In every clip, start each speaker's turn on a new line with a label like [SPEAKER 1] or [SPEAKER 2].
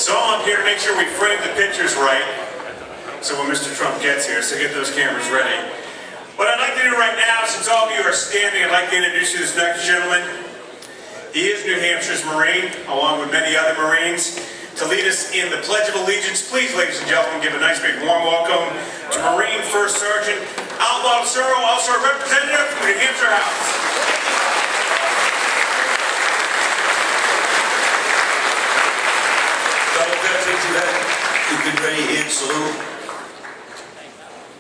[SPEAKER 1] So I'm here to make sure we frame the pictures right, so when Mr. Trump gets here, so get those cameras ready. What I'd like to do right now, since all of you are standing, I'd like to introduce you to this next gentleman. He is New Hampshire's Marine, along with many other Marines. To lead us in the Pledge of Allegiance, please, ladies and gentlemen, give a nice big warm welcome to Marine First Sergeant Al Suro, also a representative from the New Hampshire House.
[SPEAKER 2] Fellow veterans today, you can ready and salute.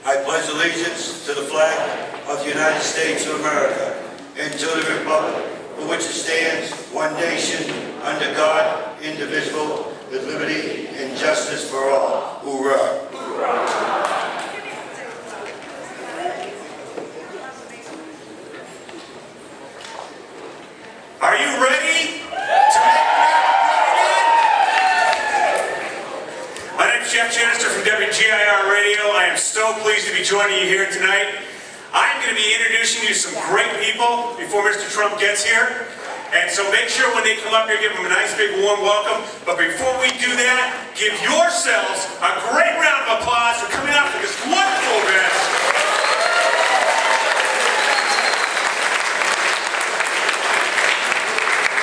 [SPEAKER 2] I pledge allegiance to the flag of the United States of America and to the republic for which it stands, one nation, under God, indivisible, with liberty and justice for all. Hoorah!
[SPEAKER 1] Are you ready to make America great again? My name is Jeff Chanister from WGIR Radio. I am so pleased to be joining you here tonight. I'm going to be introducing you to some great people before Mr. Trump gets here. And so make sure when they come up here, give them a nice big warm welcome. But before we do that, give yourselves a great round of applause for coming out to this wonderful event.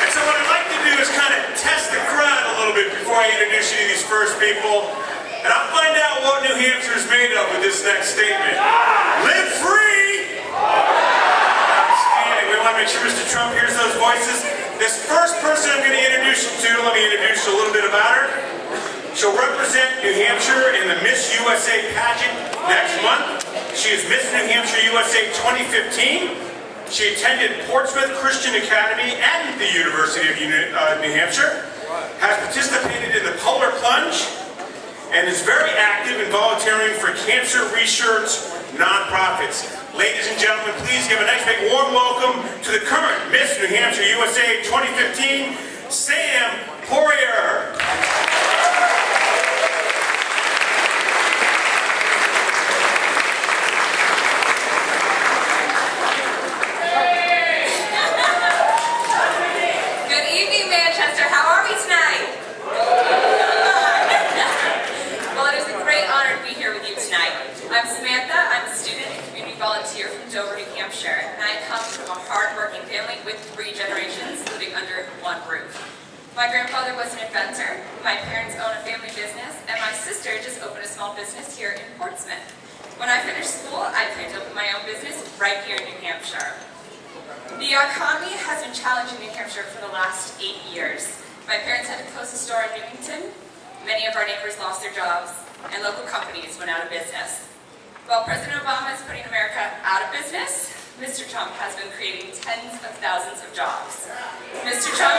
[SPEAKER 1] And so what I'd like to do is kind of test the crowd a little bit before I introduce you to these first people. And I'll find out what New Hampshire is made of with this next statement. Live free! Outstanding. We want to make sure Mr. Trump hears those voices. This first person I'm going to introduce you to, let me introduce you a little bit about her. She'll represent New Hampshire in the Miss USA pageant next month. She is Miss New Hampshire USA 2015. She attended Portsmouth Christian Academy and the University of New Hampshire. Has participated in the Polar Plunge and is very active in volunteering for cancer research nonprofits. Ladies and gentlemen, please give a nice big warm welcome to the current Miss New Hampshire USA 2015, Sam Poirier.
[SPEAKER 3] Good evening, Manchester. How are we tonight? Well, it is a great honor to be here with you tonight. I'm Samantha. I'm a student and community volunteer from Dover, New Hampshire, and I come from a hard-working family with 3 generations living under one roof. My grandfather was an inventor, my parents own a family business, and my sister just opened a small business here in Portsmouth. When I finished school, I planned to open my own business right here in New Hampshire. The economy has been challenging New Hampshire for the last 8 years. My parents had to close a store in Newington, many of our neighbors lost their jobs, and local companies went out of business. While President Obama is putting America out of business, Mr. Trump has been creating tens of thousands of jobs. Mr. Trump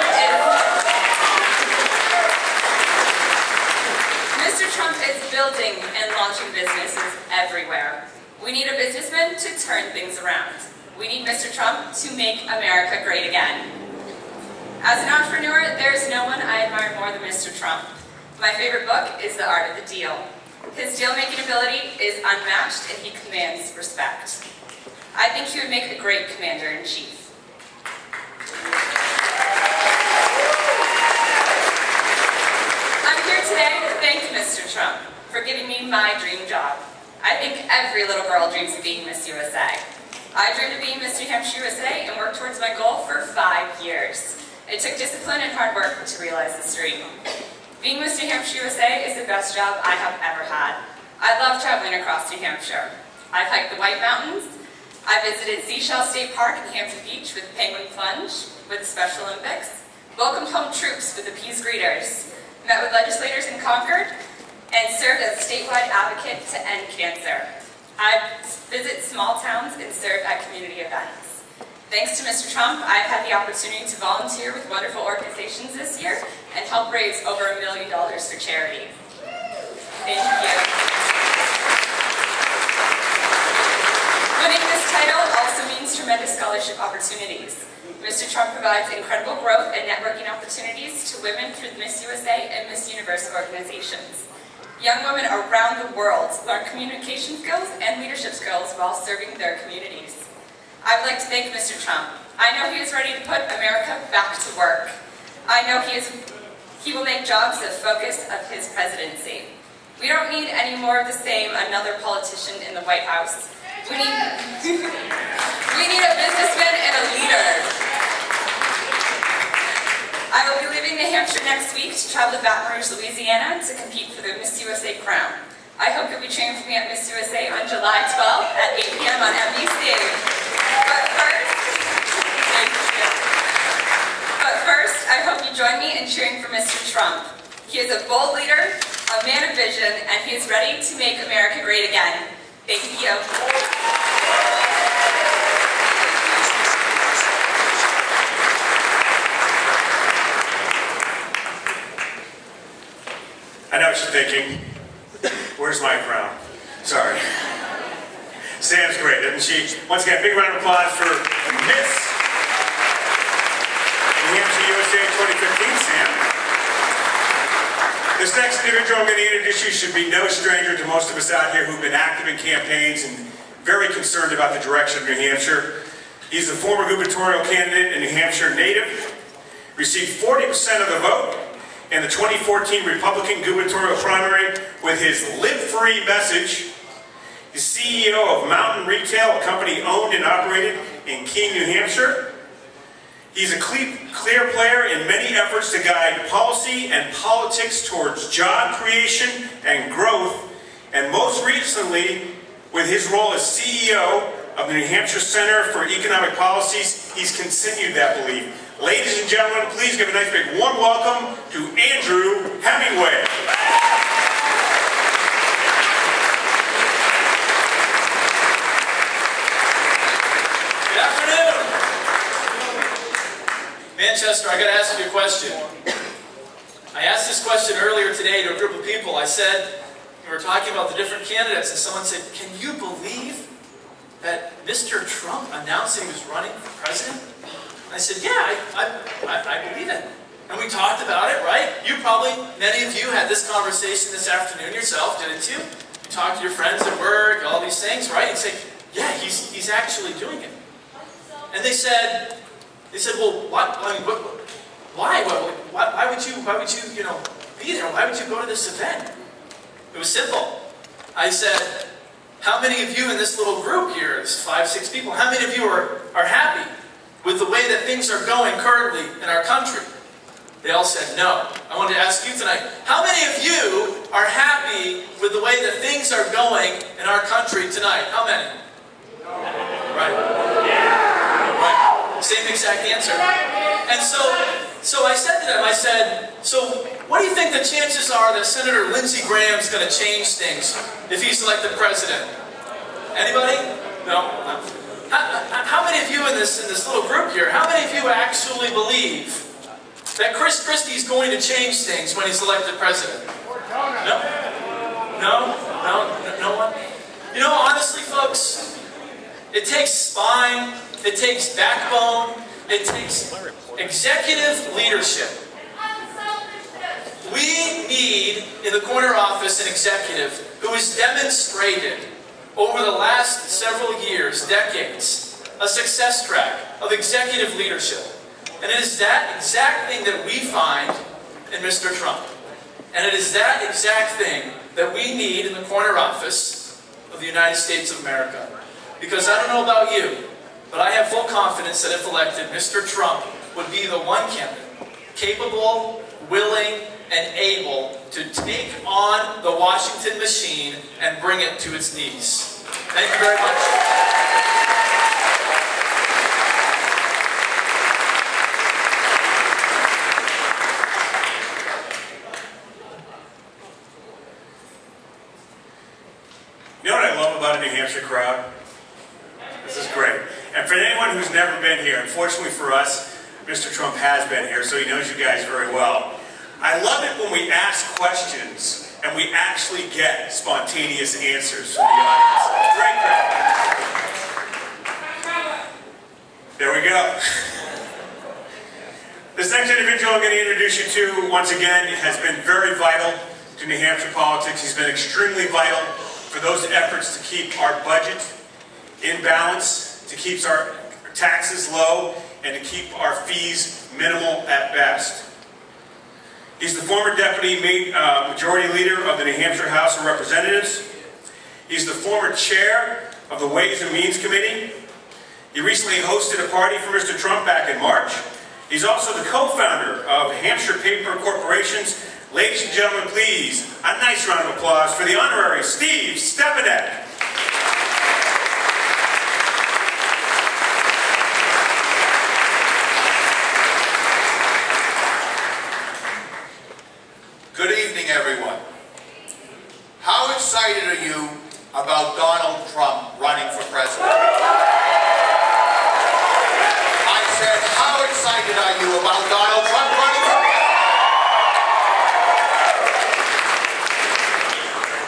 [SPEAKER 3] is building and launching businesses everywhere. We need a businessman to turn things around. We need Mr. Trump to make America great again. As an entrepreneur, there's no one I admire more than Mr. Trump. My favorite book is The Art of the Deal. His deal-making ability is unmatched and he commands respect. I think he would make a great commander-in-chief. I'm here today to thank Mr. Trump for giving me my dream job. I think every little girl dreams of being Miss USA. I dreamed of being Miss New Hampshire USA and worked towards my goal for 5 years. It took discipline and hard work to realize this dream. Being Miss New Hampshire USA is the best job I have ever had. I love traveling across New Hampshire. I've hiked the White Mountains. I visited Seashell State Park and Hampton-Speech with the Penguin Plunge, with the Special Olympics, welcomed home troops with the Peace Greeters, met with legislators in Concord, and served as a statewide advocate to end cancer. I visit small towns and serve at community events. Thanks to Mr. Trump, I've had the opportunity to volunteer with wonderful organizations this year and help raise over $1 million for charity. Thank you. Winning this title also means tremendous scholarship opportunities. Mr. Trump provides incredible growth and networking opportunities to women through the Miss USA and Miss Universe organizations. Young women around the world learn communication skills and leadership skills while serving their communities. I would like to thank Mr. Trump. I know he is ready to put America back to work. I know he He will make jobs the focus of his presidency. We don't need any more of the same, another politician in the White House. We need, we need a businessman and a leader. I will be leaving New Hampshire next week to travel to Baton Rouge, Louisiana to compete for the Miss USA crown. I hope you'll be cheering for me at Miss USA on July 12th at 8 p.m. on NBC. But first, I hope you join me in cheering for Mr. Trump. He is a bold leader, a man of vision, and he is ready to make America great again. Thank you.
[SPEAKER 1] I know what you're thinking. Where's my crown? Sorry. Sam's great, isn't she? Once again, big round of applause for Miss New Hampshire USA 2015, Sam. This next individual I'm going to introduce you should be no stranger to most of us out here who've been active in campaigns and very concerned about the direction of New Hampshire. He's a former gubernatorial candidate and New Hampshire native, received 40% of the vote in the 2014 Republican gubernatorial primary with his Live Free message. He's CEO of Mountain Retail, a company owned and operated in Keene, New Hampshire. He's a clear player in many efforts to guide policy and politics towards job creation and growth, and most recently, with his role as CEO of the New Hampshire Center for Economic Policies, he's continued that belief. Ladies and gentlemen, please give a nice big warm welcome to Andrew Hemingway.
[SPEAKER 4] Good afternoon. Manchester, I got to ask you a question. I asked this question earlier today to a group of people. I said, we were talking about the different candidates, and someone said, can you believe that Mr. Trump announced he was running for president? I said, yeah, I believe it. And we talked about it, right? Many of you had this conversation this afternoon yourself, didn't you? You talked to your friends at work, all these things, right? And say, yeah, he's actually doing it. And they said, well, what? I mean, why? Why would you, be there? Why would you go to this event? It was simple. I said, how many of you in this little group here, it's 5, 6 people, how many of you are happy with the way that things are going currently in our country? They all said no. I wanted to ask you tonight, how many of you are happy with the way that things are going in our country tonight? How many? Right. Right. Same exact answer. And so I said to them, so what do you think the chances are that Senator Lindsey Graham's going to change things if he's elected president? Anybody? No? How many of you in this little group here, how many of you actually believe that Chris Christie's going to change things when he's elected president? No? No one? You know, honestly, folks, it takes spine, it takes backbone, it takes executive leadership. We need, in the corner office, an executive who has demonstrated over the last several years, decades, a success track of executive leadership. And it is that exact thing that we find in Mr. Trump. And it is that exact thing that we need in the corner office of the United States of America. Because I don't know about you, but I have full confidence that if elected, Mr. Trump would be the one candidate capable, willing, and able to take on the Washington machine and bring it to its knees. Thank you very much.
[SPEAKER 1] You know what I love about a New Hampshire crowd? This is great. And for anyone who's never been here, unfortunately for us, Mr. Trump has been here, so he knows you guys very well. I love it when we ask questions and we actually get spontaneous answers from the audience. Great crowd. There we go. This next individual I'm going to introduce you to, once again, has been very vital to New Hampshire politics. He's been extremely vital for those efforts to keep our budget in balance, to keep our taxes low, and to keep our fees minimal at best. He's the former Deputy Majority Leader of the New Hampshire House of Representatives. He's the former Chair of the Ways and Means Committee. He recently hosted a party for Mr. Trump back in March. He's also the co-founder of Hampshire Paper Corporations. Ladies and gentlemen, please, a nice round of applause for the honorary Steve Stepanek.
[SPEAKER 5] Good evening, everyone. How excited are you about Donald Trump running for president? I said, how excited are you about Donald Trump running for president?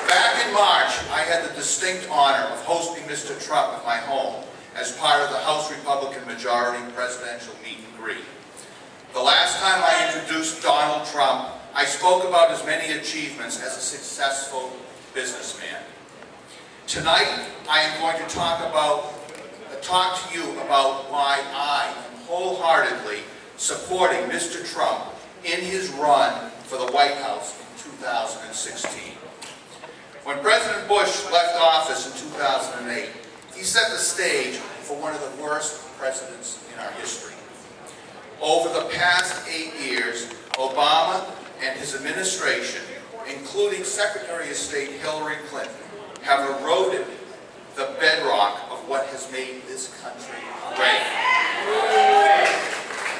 [SPEAKER 5] Back in March, I had the distinct honor of hosting Mr. Trump at my home as part of the House Republican Majority presidential meet and greet. The last time I introduced Donald Trump, I spoke about his many achievements as a successful businessman. Tonight, I am going to talk to you about why I am wholeheartedly supporting Mr. Trump in his run for the White House in 2016. When President Bush left office in 2008, he set the stage for one of the worst presidents in our history. Over the past 8 years, Obama and his administration, including Secretary of State Hillary Clinton, have eroded the bedrock of what has made this country great.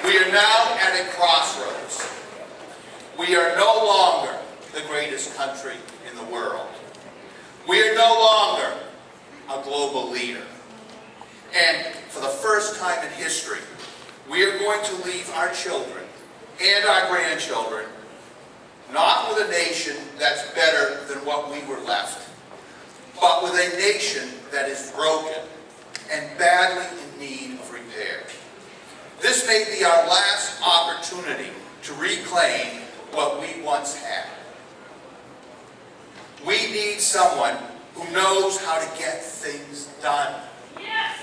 [SPEAKER 5] We are now at a crossroads. We are no longer the greatest country in the world. We are no longer a global leader. And for the first time in history, we are going to leave our children and our grandchildren not with a nation that's better than what we were left, but with a nation that is broken and badly in need of repair. This may be our last opportunity to reclaim what we once had. We need someone who knows how to get things done. Yes.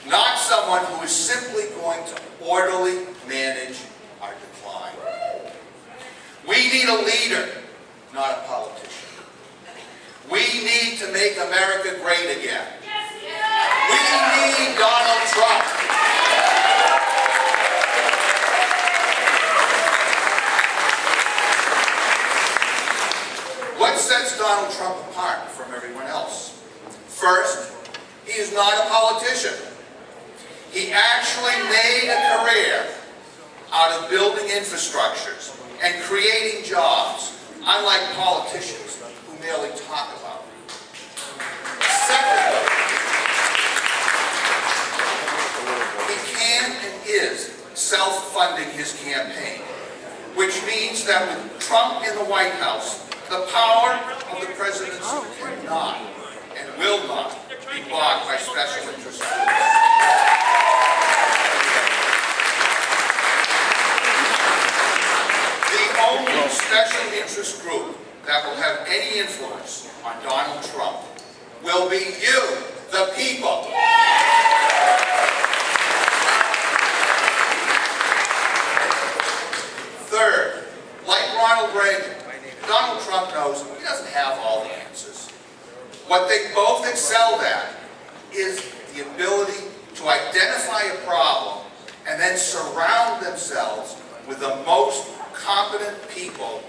[SPEAKER 5] Not someone who is simply going to orderly manage our decline. We need a leader, not a politician. We need to make America great again. We need Donald Trump. What sets Donald Trump apart from everyone else? First, he is not a politician. He actually made a career out of building infrastructures and creating jobs, unlike politicians who merely talk about it. Secondly, he can and is self-funding his campaign, which means that with Trump in the White House, the power of the presidency cannot and will not be bought by special interest groups. The only special interest group that will have any influence on Donald Trump will be you, the people. Third, like Ronald Reagan, Donald Trump knows he doesn't have all the answers. What they both excelled at is the ability to identify a problem and then surround themselves with the most competent people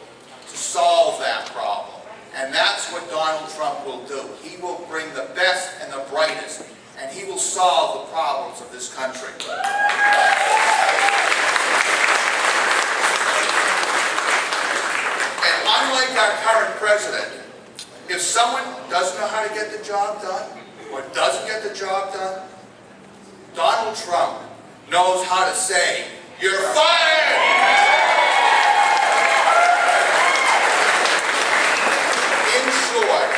[SPEAKER 5] to solve that problem. And that's what Donald Trump will do. He will bring the best and the brightest, and he will solve the problems of this country. And unlike our current president, if someone doesn't know how to get the job done, or doesn't get the job done, Donald Trump knows how to say, "You're fired!" In short,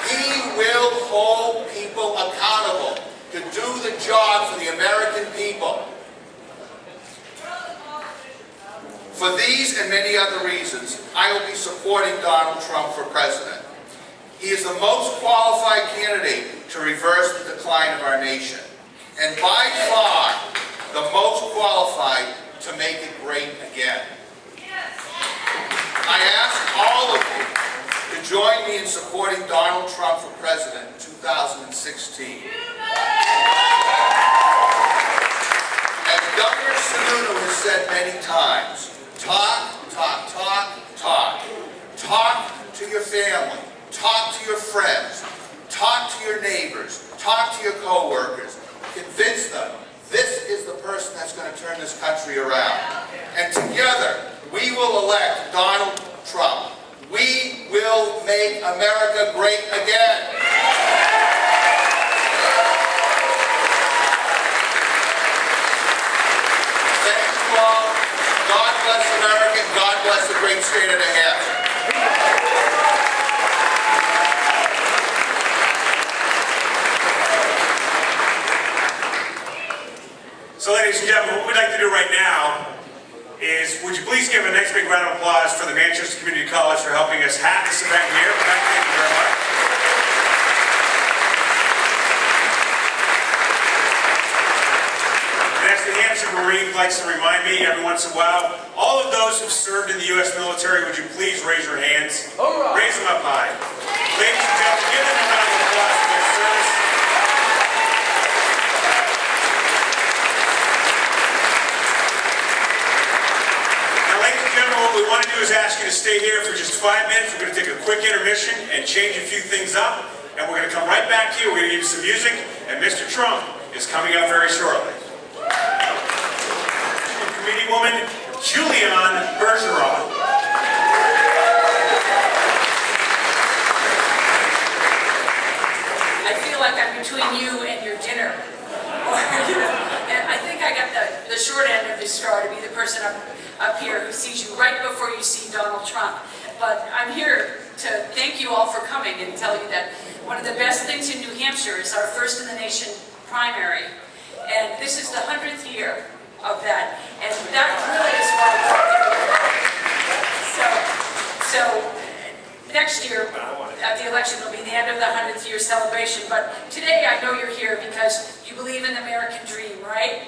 [SPEAKER 5] he will hold people accountable to do the job for the American people. For these and many other reasons, I will be supporting Donald Trump for president. He is the most qualified candidate to reverse the decline of our nation, and by far the most qualified to make it great again. Yes. join me in supporting Donald Trump for president in 2016? As Governor Sununu has said many times, talk, talk, talk, talk. Talk to your family, talk to your friends, talk to your neighbors, talk to your co-workers. Convince them this is the person that's going to turn this country around. And together, we will elect Donald Trump. We will make America great again. Thank you all. God bless America. God bless the great state of New Hampshire.
[SPEAKER 1] So ladies and gentlemen, what we'd like to do right now is, would you please give a nice big round of applause for the Manchester Community College for helping us have this event here. Thank you very much. And as the Hampshire Marine likes to remind me every once in a while, all of those who've served in the U.S. military, would you please raise your hands? Raise them up high. Ladies and gentlemen, give them a round of applause for their service. What we want to do is ask you to stay here for just 5 minutes. We're going to take a quick intermission and change a few things up. And we're going to come right back to you. We're going to give you some music. And Mr. Trump is coming up very shortly. Committee woman Julianne Bergeron.
[SPEAKER 6] I feel like I'm between you and your dinner. And I think I got the short end of the straw to be the person up here who sees you right before you see Donald Trump. But I'm here to thank you all for coming and tell you that one of the best things in New Hampshire is our first in the nation primary. And this is the 100th year of that. And that really is what I'm So next year, at the election, will be the end of the 100th year celebration. But today I know you're here because you believe in the American dream, right?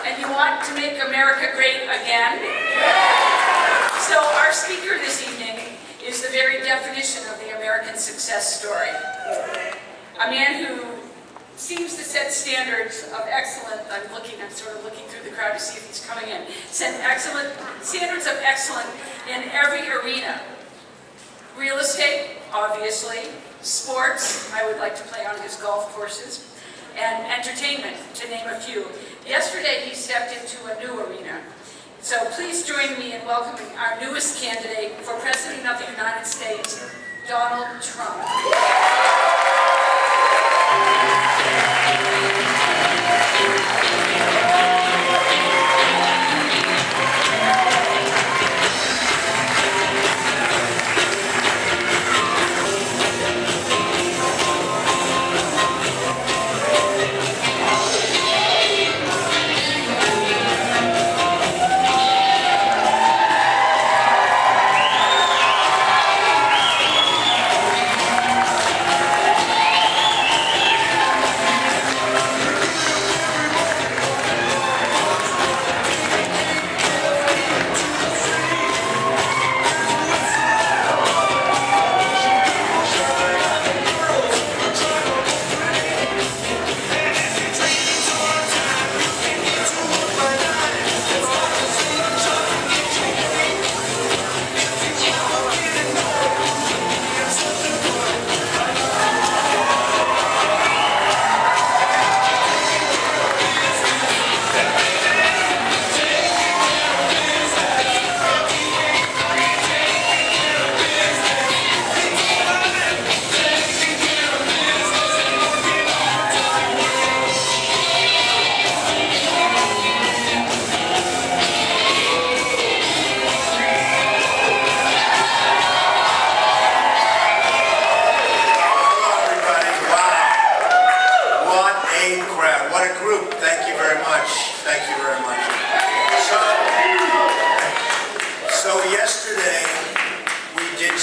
[SPEAKER 6] And you want to make America great again? So our speaker this evening is the very definition of the American success story. A man who seems to set standards of excellence. I'm sort of looking through the crowd to see if he's coming in. Set standards of excellence in every arena. Real estate, obviously. Sports, I would like to play on his golf courses. And entertainment, to name a few. Yesterday, he stepped into a new arena. So please join me in welcoming our newest candidate for President of the United States, Donald Trump.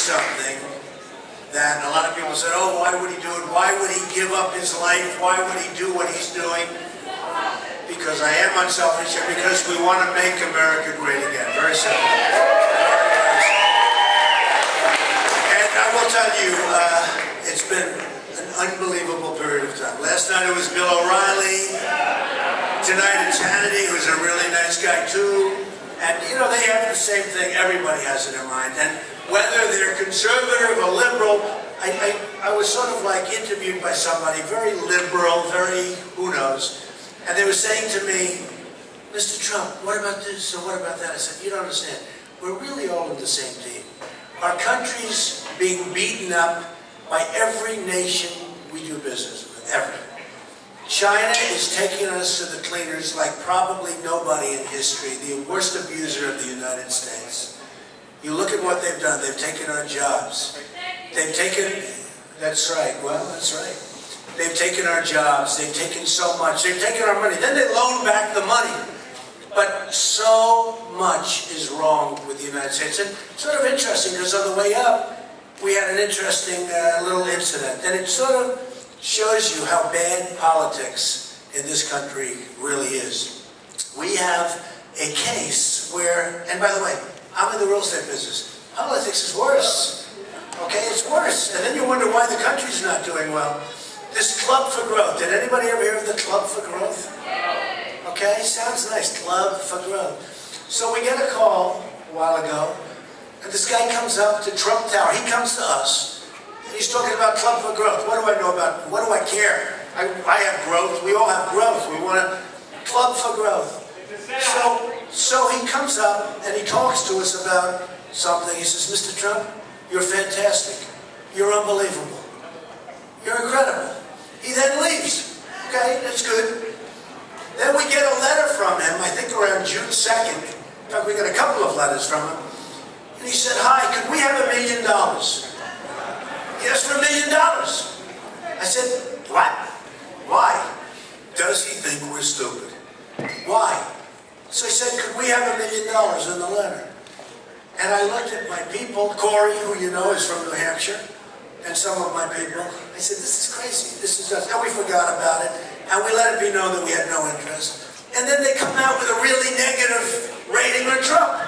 [SPEAKER 2] something that a lot of people said, oh, why would he do it? Why would he give up his life? Why would he do what he's doing? Because I am unselfish and because we want to make America great again. Very simple. Very simple.
[SPEAKER 7] tell you, it's been an unbelievable period of time. Last night it was Bill O'Reilly. Tonight it's Hannity, who's a really nice guy too. And you know, they have the same thing everybody has in their mind. And whether they're conservative or liberal, I was sort of like interviewed by somebody, very liberal, very who knows. And they were saying to me, Mr. Trump, what about this and what about that? I said, you don't understand. We're really all in the same team. Our country's being beaten up by every nation we do business with, every. China is taking us to the cleaners like probably nobody in history, the worst abuser of the United States. You look at what they've done. They've taken our jobs. They've taken, that's right, well, that's right. They've taken our jobs. They've taken so much. They've taken our money. Then they loan back the money. But so much is wrong with the United States. And it's sort of interesting because on the way up, we had an interesting little incident. And it sort of shows you how bad politics in this country really is. We have a case where, and by the way, I'm in the real estate business. Politics is worse. Okay, it's worse. And then you wonder why the country's not doing well. This Club for Growth. Did anybody ever hear of the Club for Growth? Okay, sounds nice. Club for Growth. So we get a call a while ago, and this guy comes up to Trump Tower. He comes to us, and he's talking about Club for Growth. What do I know about, what do I care? I have growth. We all have growth. We want a Club for Growth. So he comes up, and he talks to us about something. He says, Mr. Trump, you're fantastic. You're unbelievable. You're incredible. He then leaves. Okay, that's good. Then we get a letter from him, I think around June 2nd. In fact, we got a couple of letters from him. And he said, hi, could we have $1 million? He asked for $1 million. I said, what? Why? Does he think we're stupid? Why? So he said, could we have $1 million in the letter? And I looked at my people, Corey, who you know is from New Hampshire, and some of my people. I said, this is crazy. This is us. And we forgot about it. And we let it be known that we had no interest. And then they come out with a really negative rating on Trump.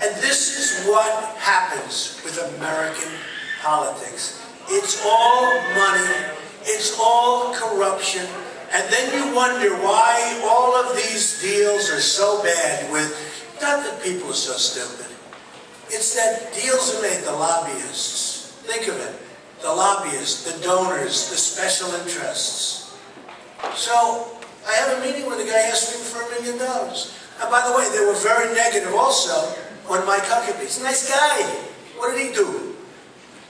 [SPEAKER 7] And this is what happens with American politics. It's all money. It's all corruption. And then you wonder why all of these deals are so bad with, not that people are so stupid. It's that deals are made, the lobbyists. Think of it. The lobbyists, the donors, the special interests. So I had a meeting where the guy asked me for $1 million. And by the way, they were very negative also on Mike Huckabee. He's a nice guy. What did he do?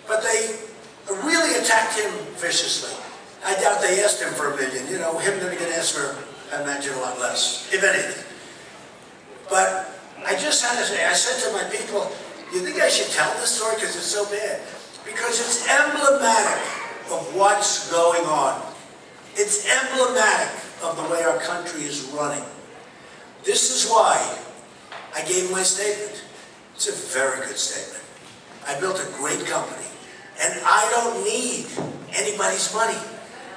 [SPEAKER 7] But they really attacked him viciously. I doubt they asked him for $1 million. You know, him going to get asked for, I imagine, a lot less, if anything. But I just had to say, I said to my people, you think I should tell this story because it's so bad? Because it's emblematic of what's going on. It's emblematic of the way our country is running. This is why I gave my statement. It's a very good statement. I built a great company, and I don't need anybody's money.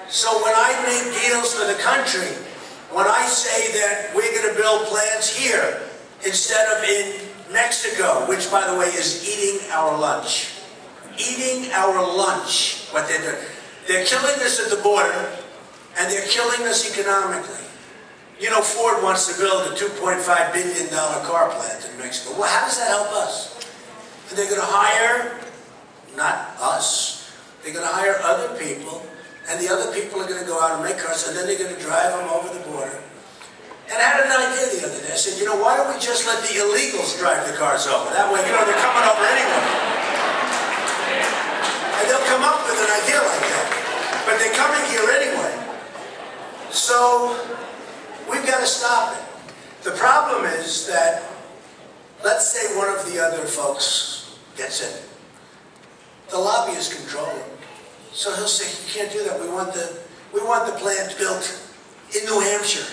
[SPEAKER 7] So when I make deals for the country, when I say that we're going to build plants here instead of in Mexico, which, by the way, is eating our lunch. Eating our lunch, what they're doing. They're killing us at the border, and they're killing us economically. You know, Ford wants to build a $2.5 billion car plant in Mexico. Well, how does that help us? And they're going to hire, not us, they're going to hire other people, and the other people are going to go out and make cars, and then they're going to drive them over the border. And I had an idea the other day. I said, you know, why don't we just let the illegals drive the cars over? That way, you know, they're coming over anyway. And they'll come up with an idea like that. But they're coming here anyway. So, we've got to stop it. The problem is that, let's say one of the other folks gets in. The lobbyists control him. So he'll say, you can't do that. We want the plant built in New Hampshire.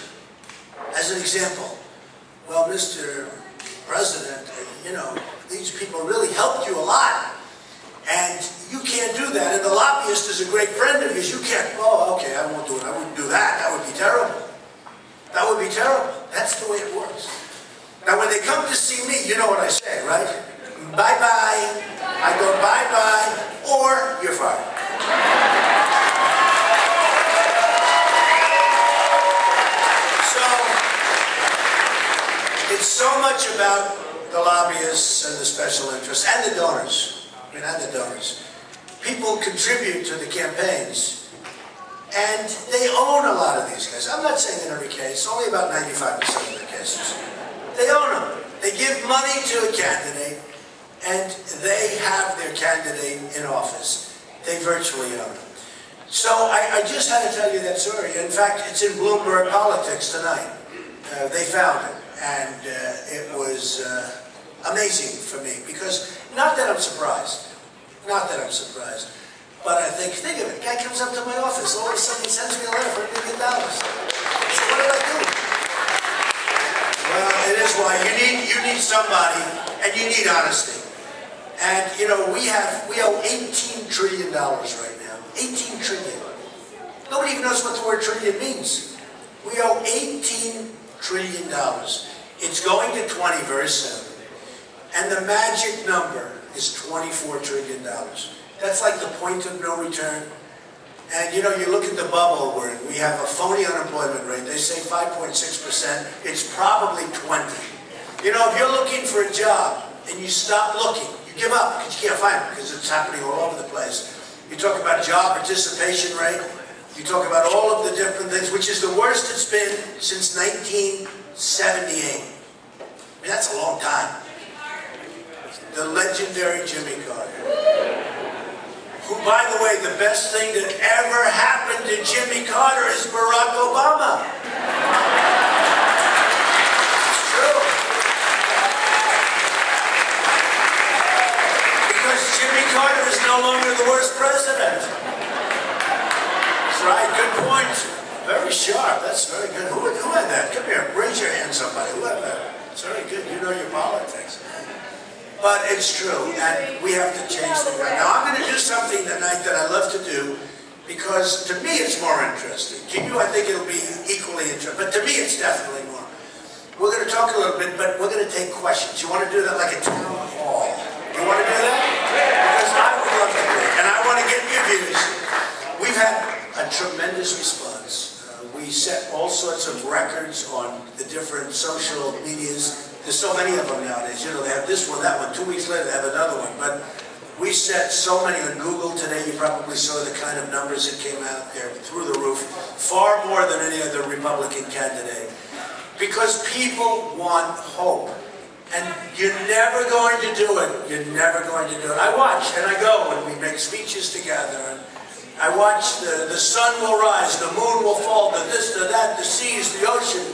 [SPEAKER 7] As an example. Well, Mr. President, you know, these people really helped you a lot. And you can't do that. And the lobbyist is a great friend of yours. You can't, oh, okay, I won't do it. I wouldn't do that. That would be terrible. That would be terrible. That's the way it works. Now, when they come to see me, you know what I say, right? Bye-bye. I go bye-bye, or you're fired. So, it's so much about the lobbyists and the special interests and the donors. I mean, and the donors. People contribute to the campaigns, and they own a lot of these guys. I'm not saying in every case, only about 95% of the cases. They own them. They give money to a candidate, and they have their candidate in office. They virtually own him. So I just had to tell you that story. In fact, it's in Bloomberg Politics tonight. They found it, and it was amazing for me, because not that I'm surprised, but I think of it. Guy comes up to my office, all of a sudden he sends me a letter for $1 million. So what did I do? Well, it is why you need somebody, and you need honesty. And you know, we owe $18 trillion right now. 18 trillion. Nobody even knows what the word trillion means. We owe $18 trillion. It's going to 20 very soon. And the magic number is $24 trillion. That's like the point of no return. And you know, you look at the bubble where we have a phony unemployment rate. They say 5.6%. It's probably 20. You know, if you're looking for a job and you stop looking, you give up because you can't find it because it's happening all over the place. You talk about job participation rate. You talk about all of the different things, which is the worst it's been since 1978. I mean, that's a long time. The legendary Jimmy Carter. Who, by the way, the best thing that ever happened to Jimmy Carter is Barack Obama. It's true. Because Jimmy Carter is no longer the worst president. That's right, good point. Very sharp, that's very good. Who had that? Come here, raise your hand, somebody. Who had that? It's very good, you know your politics. But it's true, and we have to change the way. Now, I'm going to do something tonight that I love to do, because to me it's more interesting. To you, I think it'll be equally interesting, but to me it's definitely more. We're going to talk a little bit, but we're going to take questions. You want to do that like a town hall? You want to do that? Because I would love to do it, and I want to get your views. We've had a tremendous response. We set all sorts of records on the different social medias. There's so many of them nowadays. You know, they have this one, that one. 2 weeks later, they have another one. But we set so many on Google today. You probably saw the kind of numbers that came out there through the roof. Far more than any other Republican candidate. Because people want hope. And you're never going to do it. You're never going to do it. I watch and I go and we make speeches together. And I watch the sun will rise, the moon will fall, the this, the that, the seas, the ocean.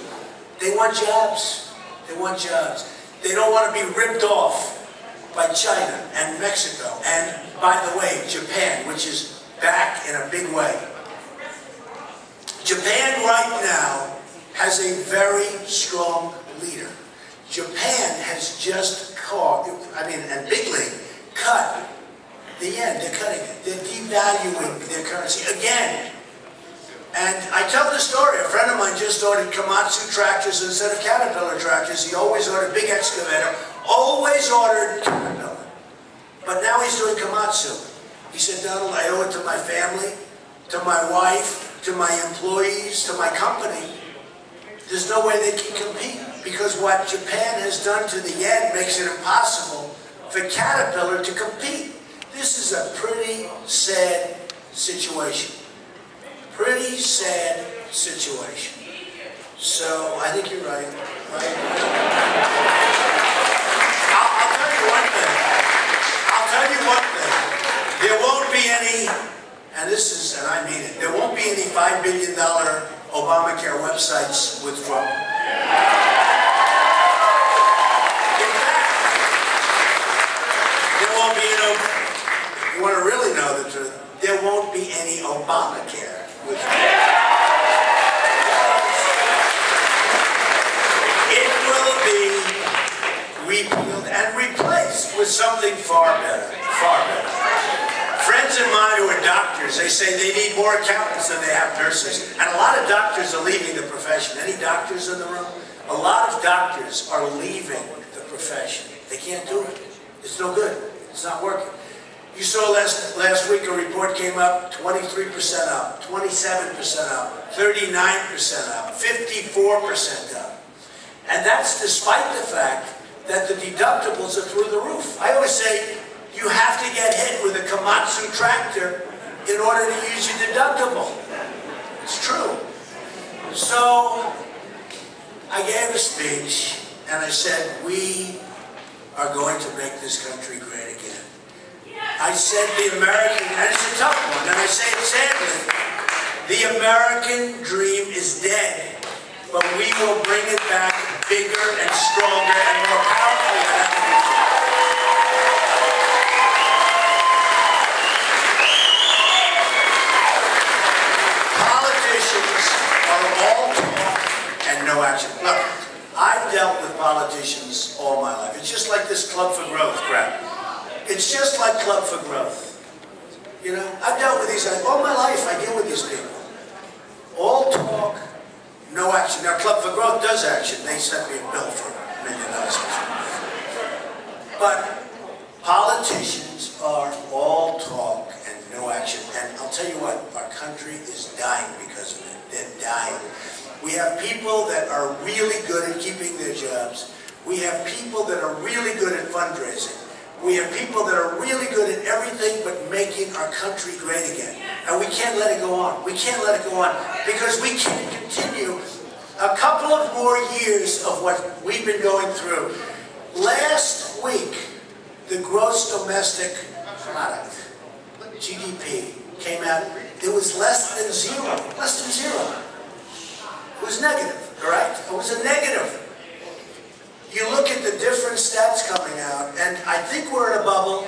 [SPEAKER 7] They want jobs. They want jobs. They don't want to be ripped off by China and Mexico and, by the way, Japan, which is back in a big way. Japan right now has a very strong leader. Japan has just and bigly cut the yen. They're cutting it. They're devaluing their currency again. And I tell the story, a friend of mine just ordered Komatsu tractors instead of Caterpillar tractors. He always ordered big excavator, always ordered Caterpillar. But now he's doing Komatsu. He said, Donald, I owe it to my family, to my wife, to my employees, to my company. There's no way they can compete, because what Japan has done to the yen makes it impossible for Caterpillar to compete. This is a pretty sad situation. Pretty sad situation. So I think you're right. I'll tell you one thing. There won't be any, and I mean it, there won't be any $5 billion Obamacare websites with Trump. There won't be you want to really know the truth, there won't be any Obamacare. It will be repealed and replaced with something far better, far better. Friends of mine who are doctors, they say they need more accountants than they have nurses. And a lot of doctors are leaving the profession. Any doctors in the room? A lot of doctors are leaving the profession. They can't do it. It's no good. It's not working. You saw last week a report came up, 23% up, 27% up, 39% up, 54% up. And that's despite the fact that the deductibles are through the roof. I always say you have to get hit with a Komatsu tractor in order to use your deductible. It's true. So I gave a speech and I said, we are going to make this country great again. I said the American, and it's a tough one, and I say it sadly, the American dream is dead, but we will bring it back bigger and stronger and more powerful than ever before. Politicians are all talk and no action. Look, I've dealt with politicians all my life. It's just like this Club for Growth crap. It's just like Club for Growth. You know, I've dealt with these guys all my life. I deal with these people. All talk, no action. Now, Club for Growth does action. They sent me a bill for $1 million. But politicians are all talk and no action. And I'll tell you what, our country is dying because of it. They're dying. We have people that are really good at keeping their jobs. We have people that are really good at fundraising. We have people that are really good at everything but making our country great again. And we can't let it go on. We can't let it go on because we can't continue a couple of more years of what we've been going through. Last week, the gross domestic product, GDP, came out. It was less than zero. Less than zero. It was negative, correct? It was a negative. You look at the different stats coming out, and I think we're in a bubble.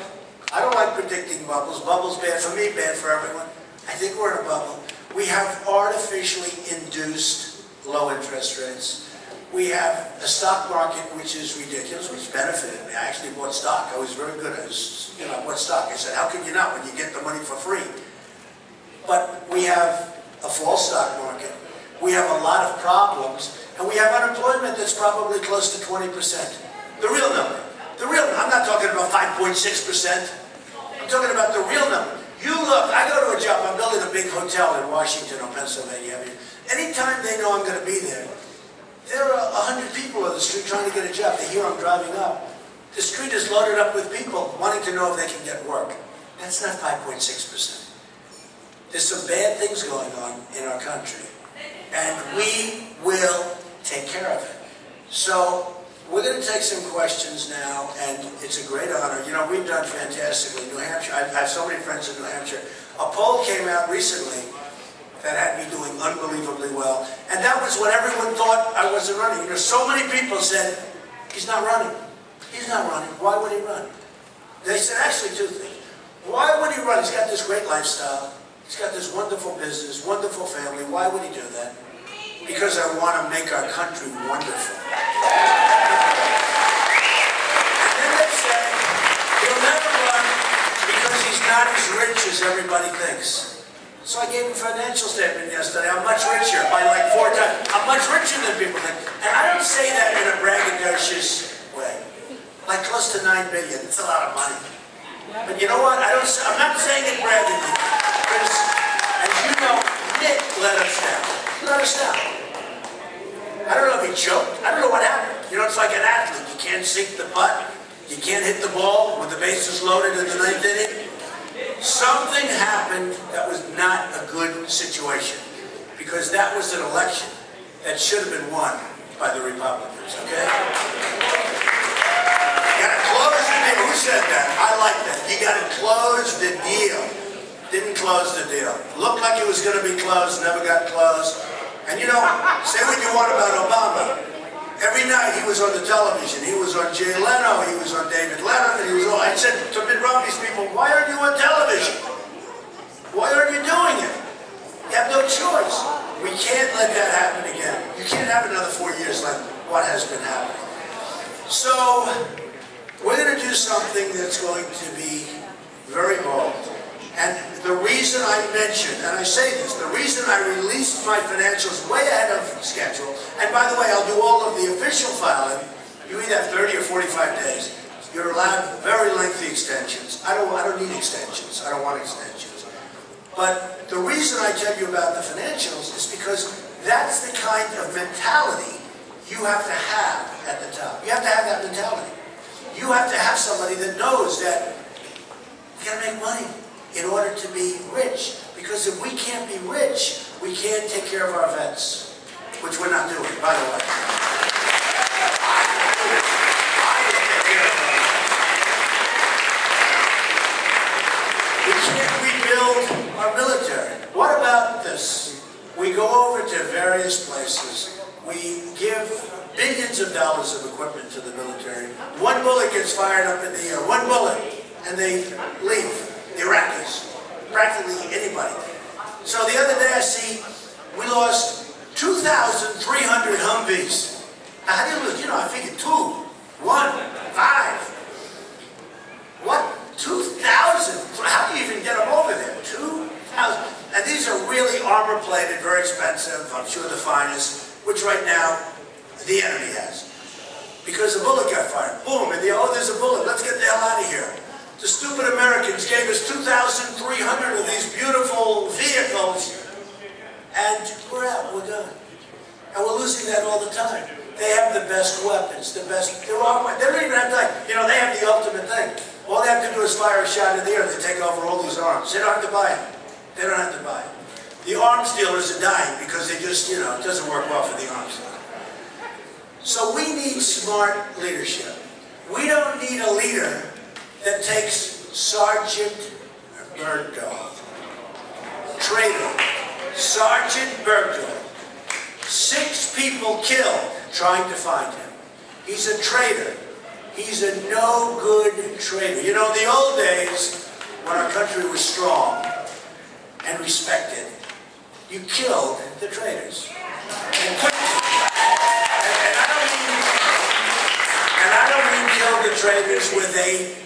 [SPEAKER 7] I don't like predicting bubbles. Bubbles bad for me, bad for everyone. I think we're in a bubble. We have artificially induced low interest rates. We have a stock market which is ridiculous, which benefited me. I actually bought stock. I was very good at it. I bought stock. I said, how can you not when you get the money for free? But we have a false stock market. We have a lot of problems. And we have unemployment that's probably close to 20%. The real number. The real number. I'm not talking about 5.6%. I'm talking about the real number. You look, I go to a job, I'm building a big hotel in Washington or Pennsylvania. I mean, anytime they know I'm going to be there, there are 100 people on the street trying to get a job. They hear I'm driving up. The street is loaded up with people wanting to know if they can get work. That's not 5.6%. There's some bad things going on in our country. And we will take care of it. So we're going to take some questions now, and it's a great honor. You know, we've done fantastically. New Hampshire, I have so many friends in New Hampshire. A poll came out recently that had me doing unbelievably well, and that was when everyone thought I wasn't running. You know, so many people said, he's not running. He's not running. Why would he run? They said actually two things. Why would he run? He's got this great lifestyle. He's got this wonderful business, wonderful family. Why would he do that? Because I want to make our country wonderful. And then they said, he'll never run because he's not as rich as everybody thinks. So I gave him a financial statement yesterday. I'm much richer by like 4 times. I'm much richer than people think. And I don't say that in a braggadocious way. Like close to $9 billion. It's a lot of money. But you know what? I'm not saying it braggingly. Because, as you know, Nick let us down. Let us down. I don't know if he choked. I don't know what happened. You know, it's like an athlete. You can't sink the putt. You can't hit the ball with the bases loaded in the 9th inning. Something happened that was not a good situation. Because that was an election that should have been won by the Republicans, okay? You gotta close the deal. Who said that? I like that. You gotta close the deal. Didn't close the deal. Looked like it was going to be closed, never got closed. And you know, say what you want about Obama. Every night he was on the television. He was on Jay Leno. He was on David Letterman. He was on. I said to Mitt Romney's people, why aren't you on television? Why aren't you doing it? You have no choice. We can't let that happen again. You can't have another 4 years like what has been happening. So we're going to do something that's going to be very bold. And the reason I mentioned, and I say this, the reason I released my financials way ahead of schedule, and by the way, I'll do all of the official filing, you either have 30 or 45 days. You're allowed very lengthy extensions. I don't need extensions. I don't want extensions. But the reason I tell you about the financials is because that's the kind of mentality you have to have at the top. You have to have that mentality. You have to have somebody that knows that you gotta make money in order to be rich. Because if we can't be rich, we can't take care of our vets, which we're not doing, by the way. We can't rebuild our military. What about this? We go over to various places. We give billions of dollars of equipment to the military. One bullet gets fired up in the air, one bullet, and they leave. The Iraqis, practically anybody. So the other day I see we lost 2,300 Humvees. Now how do you lose? You know, I figured 2, 1, 5. What? 2,000? How do you even get them over there? 2,000. And these are really armor-plated, very expensive, I'm sure the finest, which right now the enemy has. Because the bullet got fired. Boom, and there's a bullet. Let's get the hell out of here. The stupid Americans gave us 2,300 of these beautiful vehicles, and we're out, we're done. And we're losing that all the time. They have the best weapons, the best, they don't even have to, you know, they have the ultimate thing. All they have to do is fire a shot in the air, they take over all these arms. They don't have to buy them. They don't have to buy them. The arms dealers are dying because they just, you know, it doesn't work well for the arms dealers. So we need smart leadership. We don't need a leader that takes Sergeant Bergdahl, traitor, Sergeant Bergdahl, 6 people killed trying to find him. He's a traitor. He's a no-good traitor. You know, in the old days, when our country was strong and respected, you killed the traitors. And I don't mean kill the traitors with a,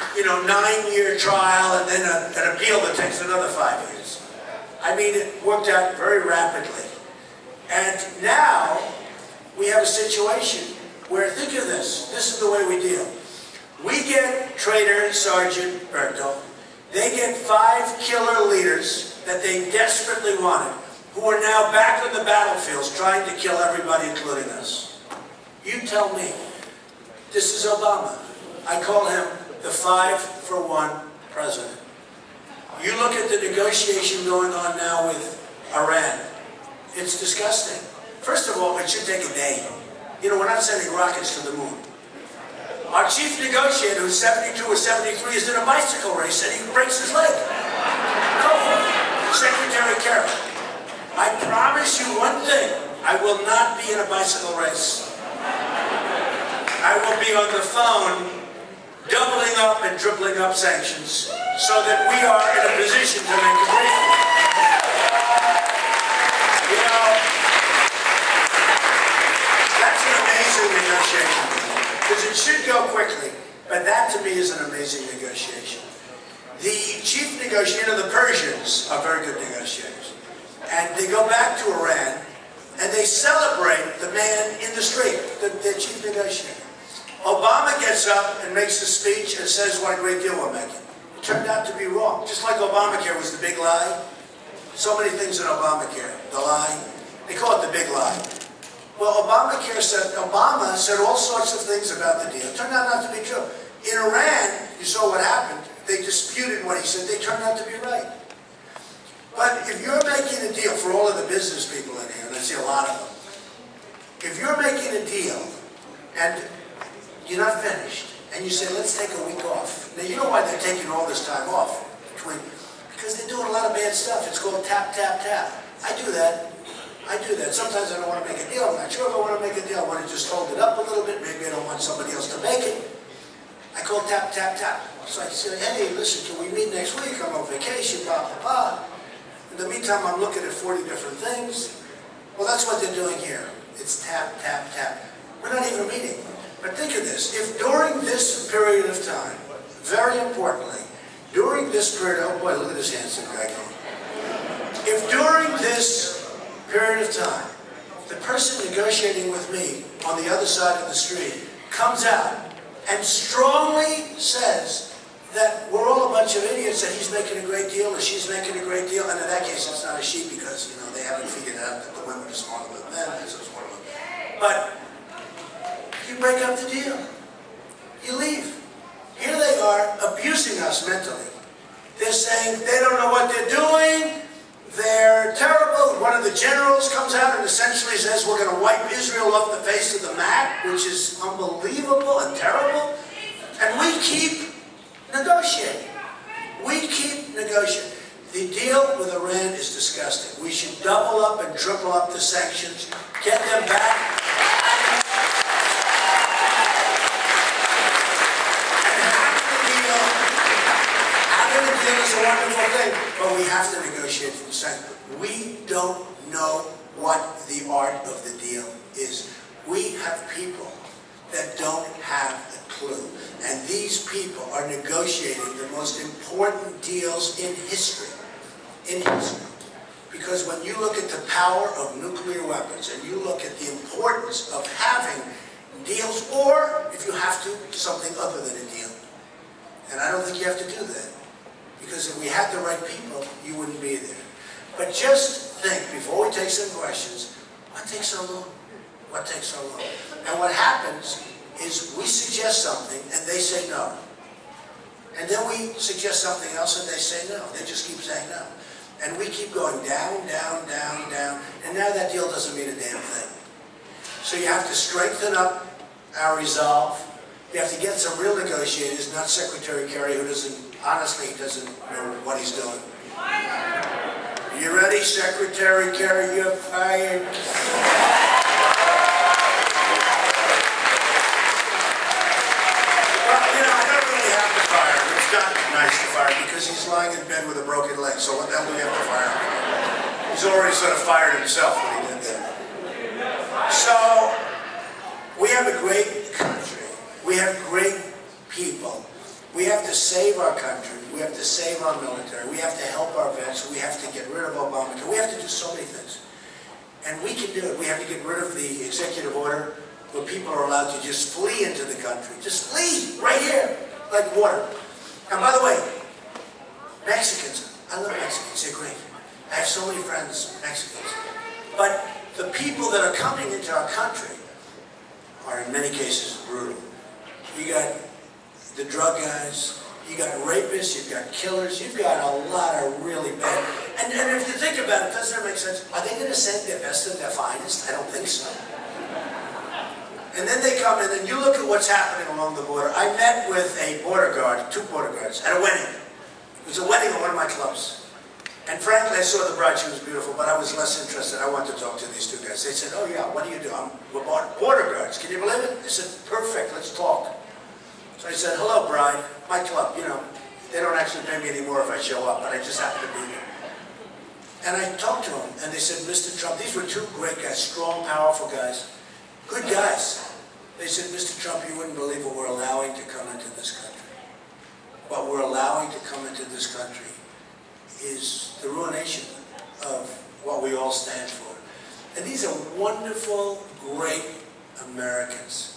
[SPEAKER 7] 9-year trial and then an appeal that takes another 5 years. I mean, it worked out very rapidly. And now we have a situation where, think of this, this is the way we deal. We get traitor Sergeant Bergdahl. They get 5 killer leaders that they desperately wanted, who are now back on the battlefields trying to kill everybody, including us. You tell me. This is Obama. I call him the 5-for-1 president. You look at the negotiation going on now with Iran. It's disgusting. First of all, it should take a day. You know, we're not sending rockets to the moon. Our chief negotiator, who's 72 or 73, is in a bicycle race and he breaks his leg. Go for it. Secretary Kerry. I promise you one thing. I will not be in a bicycle race. I will be on the phone doubling up and tripling up sanctions so that we are in a position to make a break. You know, that's an amazing negotiation. Because it should go quickly, but that to me is an amazing negotiation. The chief negotiator, the Persians, are very good negotiators. And they go back to Iran, and they celebrate the man in the street, the chief negotiator. Obama gets up and makes a speech and says what a great deal we're making. It turned out to be wrong. Just like Obamacare was the big lie. So many things in Obamacare. The lie. They call it the big lie. Well, Obama said all sorts of things about the deal. It turned out not to be true. In Iran, you saw what happened. They disputed what he said. They turned out to be right. But if you're making a deal, for all of the business people in here, and I see a lot of them, if you're making a deal and you're not finished, and you say, let's take a week off. Now, you know why they're taking all this time off? Because they're doing a lot of bad stuff. It's called tap, tap, tap. I do that. Sometimes I don't want to make a deal. I'm not sure if I want to make a deal. I want to just hold it up a little bit. Maybe I don't want somebody else to make it. I call tap, tap, tap. So I say, hey, listen, can we meet next week? I'm on vacation, blah, blah, blah. In the meantime, I'm looking at 40 different things. Well, that's what they're doing here. It's tap, tap, tap. We're not even meeting. But think of this. If during this period of time, very importantly, during this period, oh boy, look at this handsome guy going. If during this period of time, the person negotiating with me on the other side of the street comes out and strongly says that we're all a bunch of idiots, that he's making a great deal or she's making a great deal, and in that case it's not a she because, you know, they haven't figured out that the women are smarter than men, as is one of them. But you break up the deal. You leave. Here they are abusing us mentally. They're saying they don't know what they're doing. They're terrible. One of the generals comes out and essentially says we're going to wipe Israel off the face of the map, which is unbelievable and terrible. And we keep negotiating. We keep negotiating. The deal with Iran is disgusting. We should double up and triple up the sanctions, get them back. It's a wonderful thing, but we have to negotiate from the center. We don't know what the art of the deal is. We have people that don't have a clue, and these people are negotiating the most important deals in history. In history. Because when you look at the power of nuclear weapons, and you look at the importance of having deals, or, if you have to, something other than a deal. And I don't think you have to do that. Because if we had the right people, you wouldn't be there. But just think, before we take some questions, what takes so long? What takes so long? And what happens is we suggest something and they say no. And then we suggest something else and they say no. They just keep saying no. And we keep going down, down, down, down. And now that deal doesn't mean a damn thing. So you have to strengthen up our resolve. You have to get some real negotiators, not Secretary Kerry, who honestly doesn't know what he's doing. You ready, Secretary Kerry? You're fired. Well, you know, I don't really have to fire him. It's not nice to fire him because he's lying in bed with a broken leg. So what the hell do we have to fire him? He's already sort of fired himself when he did that. So we have a great country. We have great people. We have to save our country. We have to save our military. We have to help our vets. We have to get rid of Obamacare. We have to do so many things. And we can do it. We have to get rid of the executive order where people are allowed to just flee into the country. Just flee right here, like water. And by the way, Mexicans, I love Mexicans. They're great. I have so many friends, Mexicans. But the people that are coming into our country are in many cases brutal. You got the drug guys, you got rapists, you've got killers, you've got a lot of really bad. And if you think about it, doesn't that make sense? Are they going to send their best and their finest? I don't think so. And then they come in and you look at what's happening along the border. I met with a border guard, 2 border guards, at a wedding. It was a wedding at one of my clubs. And frankly, I saw the bride, she was beautiful, but I was less interested. I wanted to talk to these 2 guys. They said, oh yeah, what do you do? We're border guards. Can you believe it? They said, perfect, let's talk. So I said, hello, bride, my club, you know, they don't actually pay me anymore if I show up, but I just happen to be there. And I talked to them, and they said, Mr. Trump, these were 2 great guys, strong, powerful guys, good guys. They said, Mr. Trump, you wouldn't believe what we're allowing to come into this country. What we're allowing to come into this country is the ruination of what we all stand for. And these are wonderful, great Americans.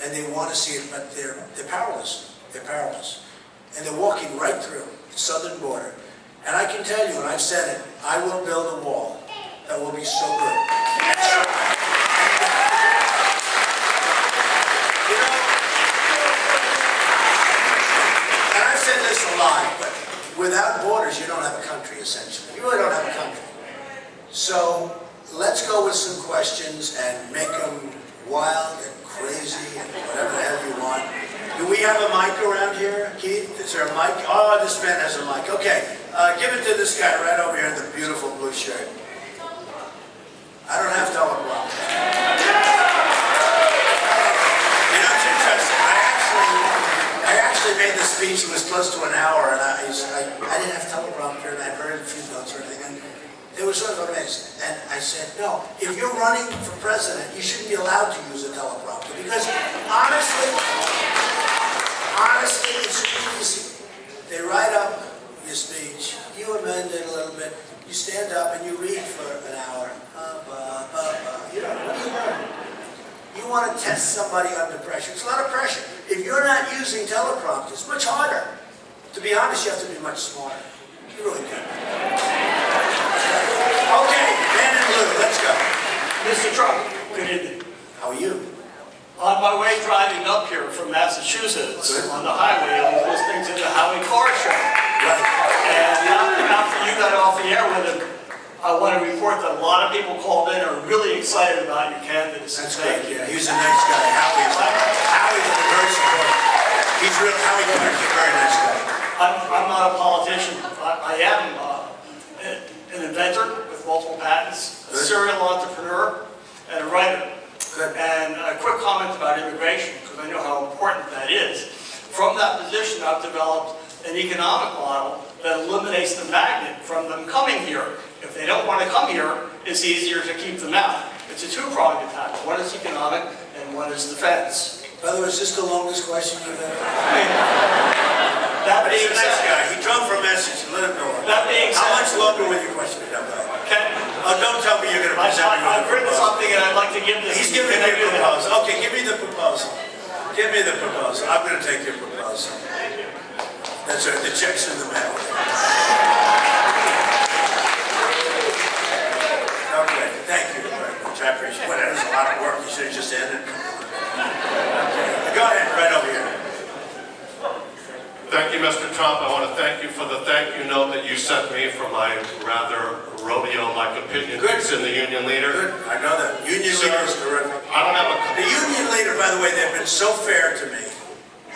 [SPEAKER 7] And they want to see it, but they're powerless. They're powerless. And they're walking right through the southern border. And I can tell you, and I've said it, I will build a wall that will be so good. And so, you know, and I've said this a lot, but without borders, you don't have a country, essentially. You really don't have a country. So let's go with some questions and make them wild and crazy and whatever the hell you want. Do we have a mic around here, Keith? Is there a mic? Oh, this man has a mic. Okay, give it to this guy right over here in the beautiful blue shirt. I don't have teleprompter. You know, it's interesting. I actually made the speech. It was close to an hour, and I didn't have teleprompter, and I heard a few notes or anything. And they were sort of amazed. And I said, no, if you're running for president, you shouldn't be allowed to use a teleprompter. Because honestly, it's easy. They write up your speech, you amend it a little bit, you stand up and you read for an hour. You know, what do you learn? You want to test somebody under pressure. It's a lot of pressure. If you're not using teleprompters, much harder. To be honest, you have to be much smarter. You really do. Okay, man in blue, let's go.
[SPEAKER 8] Mr. Trump, good evening.
[SPEAKER 7] How are you?
[SPEAKER 8] On my way driving up here from Massachusetts,
[SPEAKER 7] Good.
[SPEAKER 8] on the highway, I was listening to the Howie Carr show.
[SPEAKER 7] Right.
[SPEAKER 8] And after you got off the air with it, I want to report that a lot of people called in are really excited about your candidacy.
[SPEAKER 7] That's great, yeah. He's a nice guy. Howie's very supportive. Howie Carter's a very nice guy.
[SPEAKER 8] I'm not a politician. I am an inventor with multiple patents, a serial entrepreneur, and a writer.
[SPEAKER 7] Good.
[SPEAKER 8] And a quick comment about immigration, because I know how important that is. From that position, I've developed an economic model that eliminates the magnet from them coming here. If they don't want to come here, it's easier to keep them out. It's a two-pronged attack. One is economic, and one is defense.
[SPEAKER 7] By the way, is this the longest question you've ever?
[SPEAKER 8] That
[SPEAKER 7] He's
[SPEAKER 8] being
[SPEAKER 7] a nice
[SPEAKER 8] said,
[SPEAKER 7] guy. He drove for a message. Let him know.
[SPEAKER 8] That being
[SPEAKER 7] How much
[SPEAKER 8] said,
[SPEAKER 7] longer will your question be done by?
[SPEAKER 8] okay,
[SPEAKER 7] Oh, don't tell me you're going to present me with
[SPEAKER 8] I've
[SPEAKER 7] a
[SPEAKER 8] written
[SPEAKER 7] proposal.
[SPEAKER 8] something and I'd like to give this.
[SPEAKER 7] He's giving
[SPEAKER 8] Can
[SPEAKER 7] me
[SPEAKER 8] I
[SPEAKER 7] a
[SPEAKER 8] do that?
[SPEAKER 7] proposal. Okay, give me the proposal. Give me the proposal. I'm going to take your proposal. That's right. The check's in the mail. Okay, thank you very much. I appreciate it. Well, that was a lot of work. You should have just ended. Okay, go ahead, right over here.
[SPEAKER 9] Thank you, Mr. Trump. I want to thank you for the thank you note that you sent me for my rather rodeo-like opinion piece in the Union Leader.
[SPEAKER 7] Good, I know that. Union
[SPEAKER 9] Sir,
[SPEAKER 7] leader is terrific.
[SPEAKER 9] I don't have
[SPEAKER 7] The Union Leader, by the way, they've been so fair to me,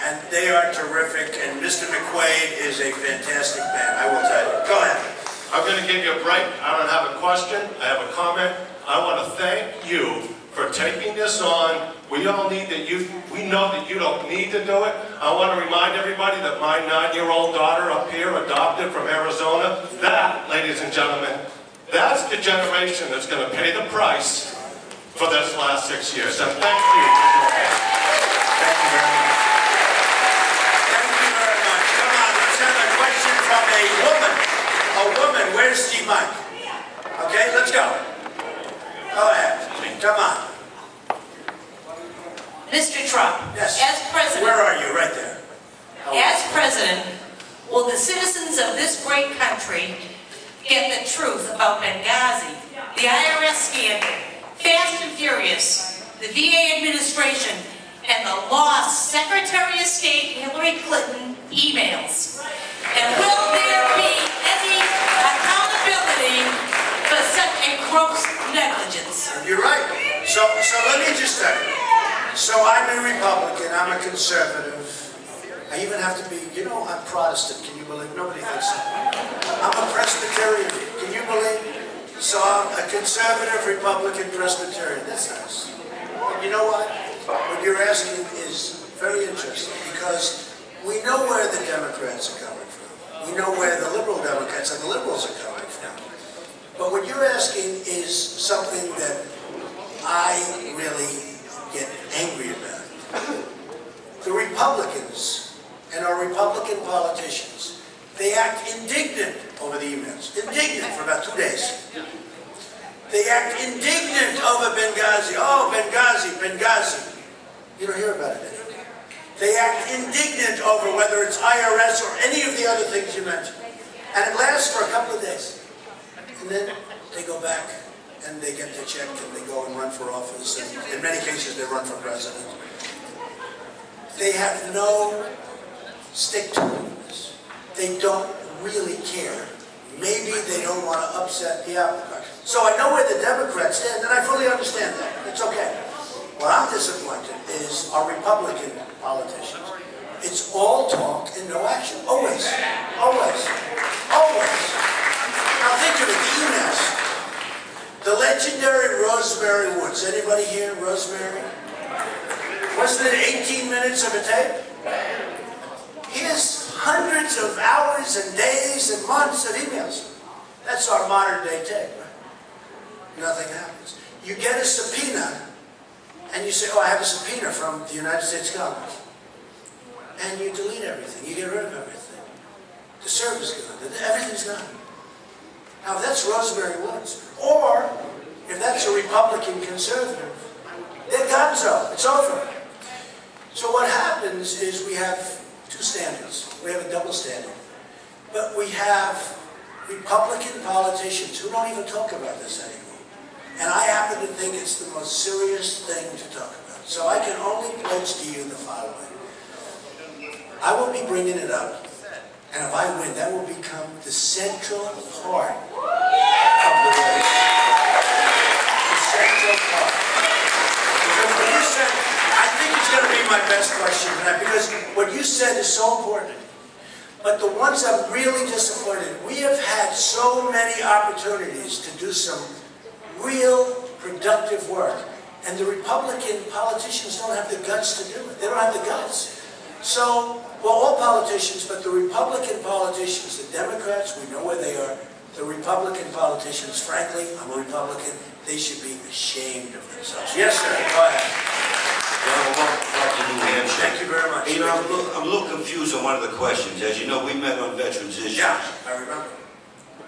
[SPEAKER 7] and they are terrific, and Mr. McQuaid is a fantastic man, I will tell you. Go ahead.
[SPEAKER 9] I'm going to give you a break. I don't have a question. I have a comment. I want to thank you for taking this on. We all need that we know that you don't need to do it. I want to remind everybody that my 9-year-old daughter up here, adopted from Arizona, that, ladies and gentlemen, that's the generation that's going to pay the price for this last 6 years. And thank you.
[SPEAKER 7] Thank you very much. Thank you very much. Come on, let's have a question from a woman. A woman, where's the mic? Okay, let's go. Go ahead. Come on.
[SPEAKER 10] Mr. Trump,
[SPEAKER 7] Yes.
[SPEAKER 10] as president,
[SPEAKER 7] Where are you? Right there.
[SPEAKER 10] as president, will the citizens of this great country get the truth about Benghazi, the IRS scandal, Fast and Furious, the VA administration, and the lost Secretary of State Hillary Clinton emails? And will there be any accountability for such a gross negligence?
[SPEAKER 7] You're right. So let me just tell you. So I'm a Republican, I'm a conservative. I even have to be, I'm Protestant, can you believe? Nobody thinks so. I'm a Presbyterian, can you believe? So I'm a conservative Republican Presbyterian, that's nice. But you know what? What you're asking is very interesting because we know where the Democrats are coming from. We know where the liberal Democrats and the liberals are coming from. But what you're asking is something that I really get angry about. The Republicans and our Republican politicians, they act indignant over the emails. Indignant for about 2 days. They act indignant over Benghazi. Oh, Benghazi. You don't hear about it anymore. They act indignant over whether it's IRS or any of the other things you mentioned. And it lasts for a couple of days. And then they go back and they get their check and they go and run for office. And in many cases, they run for president. They have no stick-to-itiveness. They don't really care. Maybe they don't want to upset the apple cart. So I know where the Democrats stand, and I fully understand that. It's okay. What I'm disappointed is our Republican politicians. It's all talk and no action. Always. Always. Always. Now think of it, the emails. The legendary Rosemary Woods. Anybody here, Rosemary? Wasn't it 18 minutes of a tape? Here's hundreds of hours and days and months of emails. That's our modern day tape, right? Nothing happens. You get a subpoena, and you say, oh, I have a subpoena from the United States Congress. And you delete everything. You get rid of everything. The server's gone. Everything's gone. Now, if that's Rosemary Woods, or if that's a Republican conservative, they're gonzo. It's over. So what happens is we have two standards. We have a double standard. But we have Republican politicians who don't even talk about this anymore. And I happen to think it's the most serious thing to talk about. So I can only pledge to you the following. I will be bringing it up, and if I win, that will become the central part of the race. The central part. Because what you said, I think it's going to be my best question tonight, because what you said is so important. But the ones I'm really disappointed, we have had so many opportunities to do some real productive work, and the Republican politicians don't have the guts to do it. They don't have the guts. So, well, all politicians, but the Republican politicians, the Democrats, we know where they are. The Republican politicians, frankly, I'm a Republican, they should be ashamed of themselves. Yes, sir, go ahead.
[SPEAKER 2] New Hampshire.
[SPEAKER 7] Thank you very much.
[SPEAKER 2] You know, I'm a little confused on one of the questions. As you know, we met on veterans issues.
[SPEAKER 7] Yeah, I remember.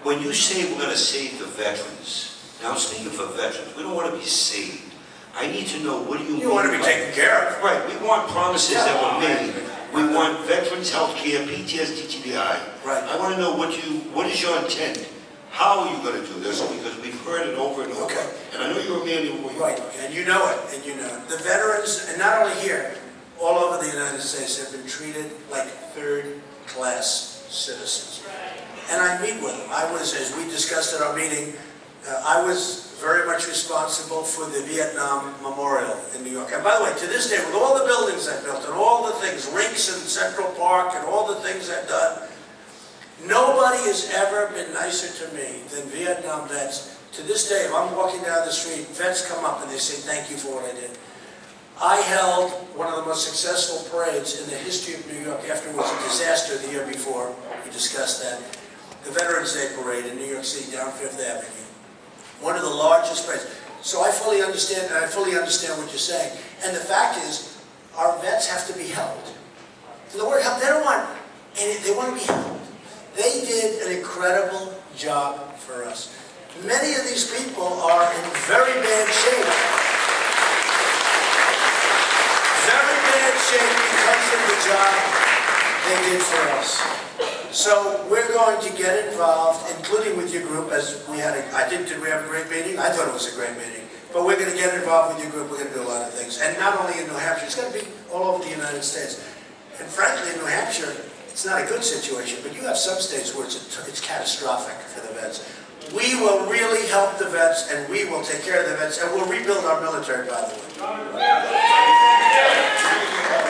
[SPEAKER 2] When you say we're going to save the veterans, now I'm speaking for veterans, we don't want to be saved. I need to know, what do you mean?
[SPEAKER 7] You want to be taken care of.
[SPEAKER 2] Right, we want promises that were made. We want veterans health care, PTSD, TBI.
[SPEAKER 7] Right.
[SPEAKER 2] I want to know what is your intent? How are you going to do this? Because we've heard it over and over.
[SPEAKER 7] Okay.
[SPEAKER 2] And I know you're a man who...
[SPEAKER 7] Right, and you know it, and you know it. The veterans, and not only here, all over the United States have been treated like third-class citizens. And I meet with them. I was, as we discussed at our meeting, I was very much responsible for the Vietnam Memorial in New York. And by the way, to this day, with all the buildings I built and all the things, rinks in Central Park and all the things I've done, nobody has ever been nicer to me than Vietnam vets. To this day, if I'm walking down the street, vets come up and they say, thank you for what I did. I held one of the most successful parades in the history of New York after it was a disaster the year before. We discussed that. The Veterans Day Parade in New York City down Fifth Avenue. One of the largest parades. So I fully understand, and I fully understand what you're saying. And the fact is, our vets have to be held. The word help, they don't want, they want to be held. They did an incredible job for us. Many of these people are in very bad shape. Very bad shape because of the job they did for us. So we're going to get involved, including with your group, as we had did we have a great meeting? I thought it was a great meeting. But we're going to get involved with your group. We're going to do a lot of things. And not only in New Hampshire, it's going to be all over the United States. And frankly, in New Hampshire, it's not a good situation, but you have some states where it's catastrophic for the vets. We will really help the vets, and we will take care of the vets, and we'll rebuild our military, by the way.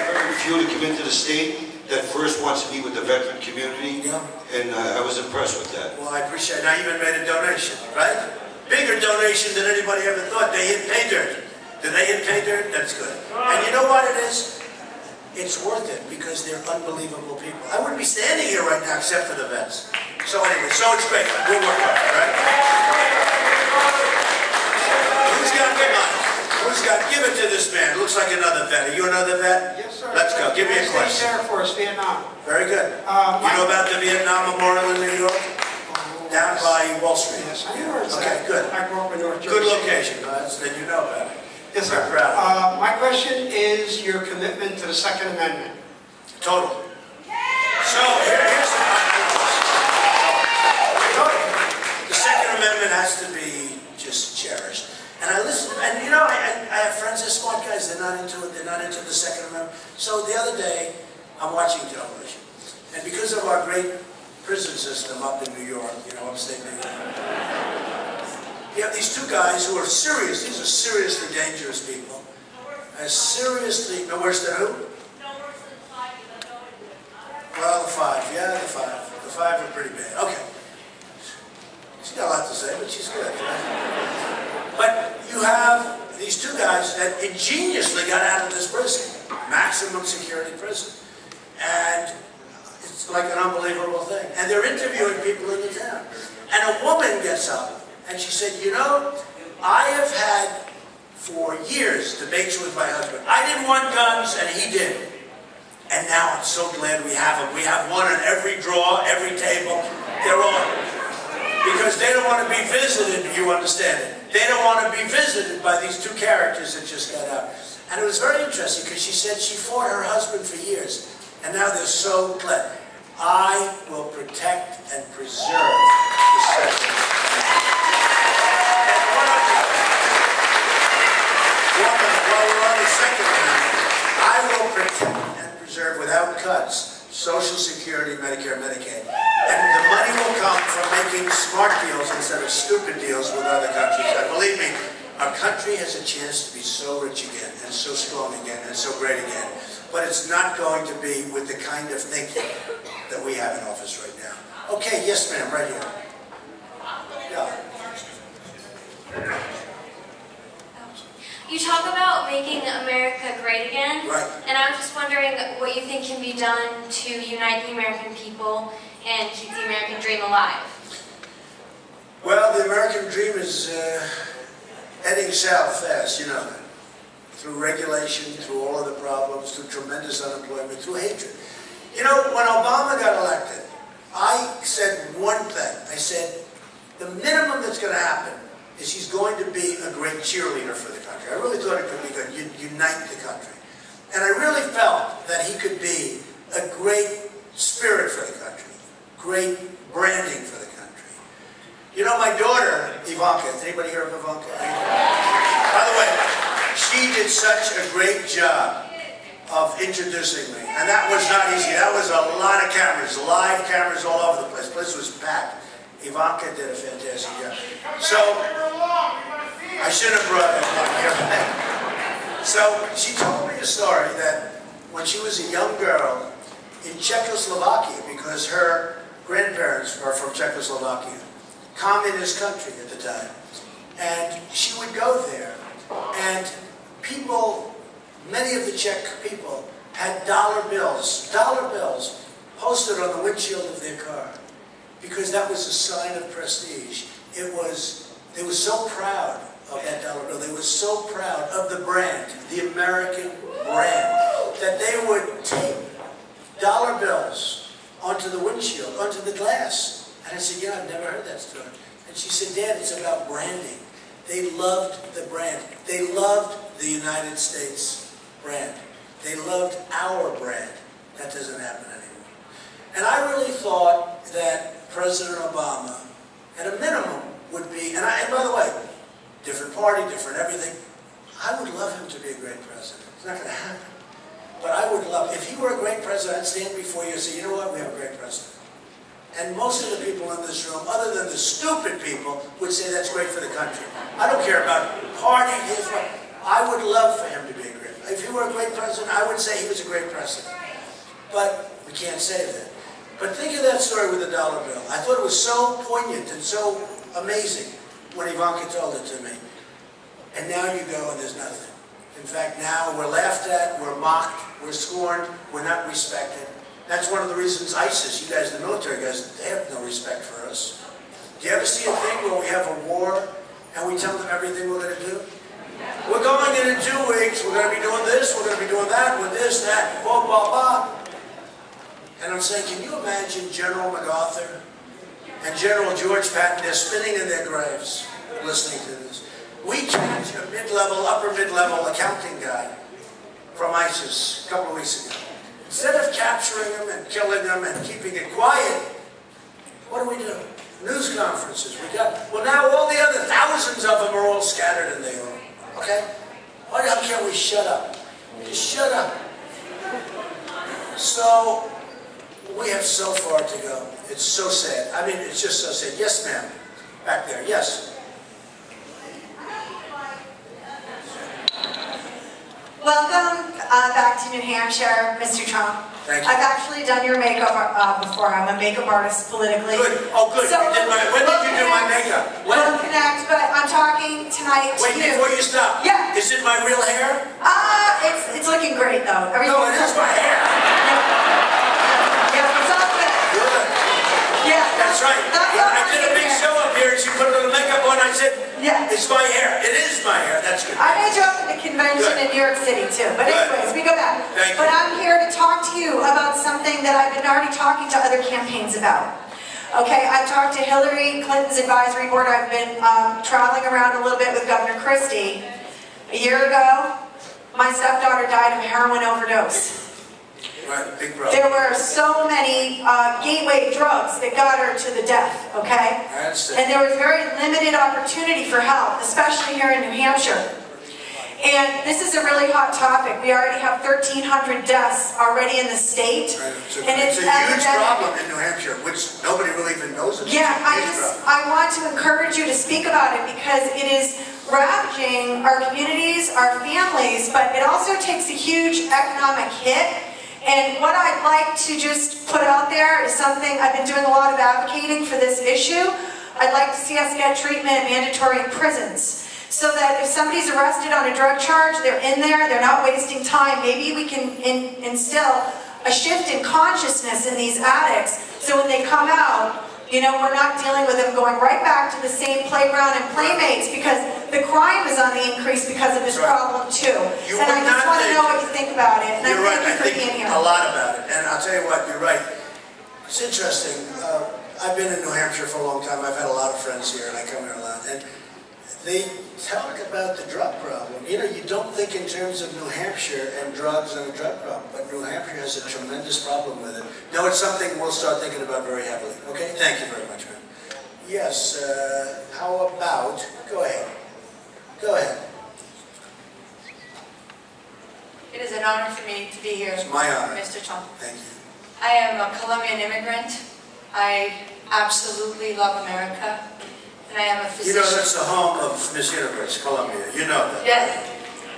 [SPEAKER 2] Very few to come into the state that first wants to meet with the veteran community,
[SPEAKER 7] Yeah.
[SPEAKER 2] and I was impressed with that.
[SPEAKER 7] Well, I appreciate it. Now you even made a donation, right? Bigger donation than anybody ever thought. They hit pay dirt. Did they hit pay dirt? That's good. And you know what it is? It's worth it because they're unbelievable people. I wouldn't be standing here right now except for the vets. So anyway, so it's great. We'll work on it, right? Who's got the money? Who's got? Give it to this man. Looks like another vet. Are you another vet?
[SPEAKER 11] Yes, sir.
[SPEAKER 7] Let's go. Give me a
[SPEAKER 11] United States
[SPEAKER 7] question.
[SPEAKER 11] Air Force, Vietnam.
[SPEAKER 7] Very good. You know about the Vietnam Memorial in New York? Down by Wall Street.
[SPEAKER 11] Yes, I heard that.
[SPEAKER 7] Okay, good.
[SPEAKER 11] I grew up in North Jersey.
[SPEAKER 7] Good location. Then you know about it.
[SPEAKER 11] Yes, sir.
[SPEAKER 7] We're proud of
[SPEAKER 11] My question is your commitment to the Second Amendment.
[SPEAKER 7] it. Totally. So here's the Second Amendment has to be just cherished. And I listen, and you know, I have friends that are smart guys. They're not into it. They're not into the Second Amendment. So the other day, I'm watching television, and because of our great prison system up in New York, you know, upstate New York, you have these two guys who are serious. These are seriously dangerous people. Seriously, no worse than who? Well, the five. Yeah, the five. The five are pretty bad. Okay. She's got a lot to say, but she's good. But you have these two guys that ingeniously got out of this prison, maximum security prison. And it's like an unbelievable thing. And they're interviewing people in the town. And a woman gets up and she said, you know, I have had for years debates with my husband. I didn't want guns and he did. And now I'm so glad we have them. We have one in every drawer, every table. They're all, because they don't want to be visited, you understand it. They don't want to be visited by these two characters that just got out. And it was very interesting because she said she fought her husband for years, and now they're so glad. I will protect and preserve the Second Amendment. And one other thing, while we're on the Second Amendment, I will protect and preserve without cuts Social Security, Medicare, Medicaid. And the money will come from making smart deals instead of stupid deals with other countries. And believe me, our country has a chance to be so rich again, and so strong again, and so great again. But it's not going to be with the kind of thinking that we have in office right now. Okay, yes ma'am, right here. Yeah.
[SPEAKER 12] You talk about making America great again,
[SPEAKER 7] Right.
[SPEAKER 12] And I'm just wondering what you think can be done to unite the American people and keep the American dream alive.
[SPEAKER 7] Well, the American dream is heading south fast, you know that. Through regulation, through all of the problems, through tremendous unemployment, through hatred. You know, when Obama got elected, I said one thing. I said, the minimum that's going to happen is he's going to be a great cheerleader for the country. I really thought it could be good, unite the country. And I really felt that he could be a great spirit for the country, great branding for the country. You know, my daughter, Ivanka, anybody hear of Ivanka? By the way, she did such a great job of introducing me. And that was not easy. That was a lot of cameras, live cameras all over the place. The place was packed. Ivanka did a fantastic job. So, I should have brought it up here. So, she told me a story that when she was a young girl in Czechoslovakia, because her grandparents were from Czechoslovakia, communist country at the time, and she would go there, and people, many of the Czech people, had dollar bills posted on the windshield of their car, because that was a sign of prestige. They were so proud of that dollar bill. They were so proud of the brand, the American brand, that they would tape dollar bills onto the windshield, onto the glass. And I said, yeah, I've never heard that story. And she said, Dad, it's about branding. They loved the brand. They loved the United States brand. They loved our brand. That doesn't happen anymore. And I really thought that President Obama, at a minimum, would be, and by the way, different party, different everything, I would love him to be a great president. It's not going to happen. But I would love, if he were a great president, I'd stand before you and say, you know what, we have a great president. And most of the people in this room, other than the stupid people, would say that's great for the country. I don't care about party, I would love for him to be a great president. If he were a great president, I would say he was a great president. But we can't say that. But think of that story with the dollar bill. I thought it was so poignant and so amazing when Ivanka told it to me. And now you go and there's nothing. In fact, now we're laughed at, we're mocked, we're scorned, we're not respected. That's one of the reasons ISIS, you guys, the military guys, they have no respect for us. Do you ever see a thing where we have a war and we tell them everything we're going to do? We're going in 2 weeks, we're going to be doing this, we're going to be doing that, with this, that, blah, blah, blah. And I'm saying, can you imagine General MacArthur and General George Patton, they're spinning in their graves listening to this. We catch a mid-level, upper mid-level accounting guy from ISIS a couple of weeks ago. Instead of capturing him and killing him and keeping it quiet, what do? News conferences. Well, now all the other thousands of them are all scattered in the world. Okay? Why can't we shut up? Just shut up. So, we have so far to go. It's so sad. I mean, it's just so sad. Yes, ma'am. Back there. Yes.
[SPEAKER 13] Welcome back to New Hampshire, Mr. Trump.
[SPEAKER 7] Thank you.
[SPEAKER 13] I've actually done your makeup before. I'm a makeup artist politically.
[SPEAKER 7] Good. Oh, good.
[SPEAKER 13] So
[SPEAKER 7] when did you do my makeup? When?
[SPEAKER 13] We'll connect, but I'm talking tonight to
[SPEAKER 7] Wait,
[SPEAKER 13] you.
[SPEAKER 7] before you stop.
[SPEAKER 13] Yeah.
[SPEAKER 7] Is it my real hair?
[SPEAKER 13] It's looking great, though.
[SPEAKER 7] No, it is my hair.
[SPEAKER 13] Yeah, it's all good.
[SPEAKER 7] Good.
[SPEAKER 13] Yeah.
[SPEAKER 7] That's right. I did a big show up here and she put a little makeup on. I said,
[SPEAKER 13] yeah,
[SPEAKER 7] it's my hair. It is my hair. That's good.
[SPEAKER 13] I made you up at the convention in New York City, too. But anyways, we go back.
[SPEAKER 7] Thank you.
[SPEAKER 13] But I'm here to talk to you about something that I've been already talking to other campaigns about. Okay, I've talked to Hillary Clinton's advisory board. I've been traveling around a little bit with Governor Christie. A year ago, my stepdaughter died of heroin overdose.
[SPEAKER 7] Right, big problem.
[SPEAKER 13] There were so many gateway drugs that got her to the death, okay?
[SPEAKER 7] I understand.
[SPEAKER 13] And there was very limited opportunity for help, especially here in New Hampshire. And this is a really hot topic. We already have 1,300 deaths already in the state.
[SPEAKER 7] Right.
[SPEAKER 13] And
[SPEAKER 7] It's a huge
[SPEAKER 13] epidemic.
[SPEAKER 7] problem in New Hampshire, which nobody really even knows about.
[SPEAKER 13] Yeah, I want to encourage you to speak about it because it is ravaging our communities, our families, but it also takes a huge economic hit. And what I'd like to just put out there is something, I've been doing a lot of advocating for this issue. I'd like to see us get treatment mandatory in prisons. So that if somebody's arrested on a drug charge, they're in there, they're not wasting time. Maybe we can instill a shift in consciousness in these addicts so when they come out, you know, we're not dealing with them going right back to the same playground and playmates because the crime is on the increase because of this problem too. And I just want to know what you think about it. And
[SPEAKER 7] You're right, I
[SPEAKER 13] thank you for
[SPEAKER 7] think
[SPEAKER 13] being here.
[SPEAKER 7] a lot about it. And I'll tell you what, you're right. It's interesting. I've been in New Hampshire for a long time. I've had a lot of friends here and I come here a lot. And they talk about the drug problem. You know, you don't think in terms of New Hampshire and drugs and a drug problem, but New Hampshire has a tremendous problem with it. No, it's something we'll start thinking about very heavily. Okay? Thank you very much, man. Yes, how about, go ahead. Go ahead.
[SPEAKER 14] It is an honor for me to be here.
[SPEAKER 7] It's my honor.
[SPEAKER 14] Mr. Trump.
[SPEAKER 7] Thank you.
[SPEAKER 14] I am a Colombian immigrant. I absolutely love America. And I am a physician.
[SPEAKER 7] You know, that's the home of Miss Universe, Colombia. You know that.
[SPEAKER 14] Yes,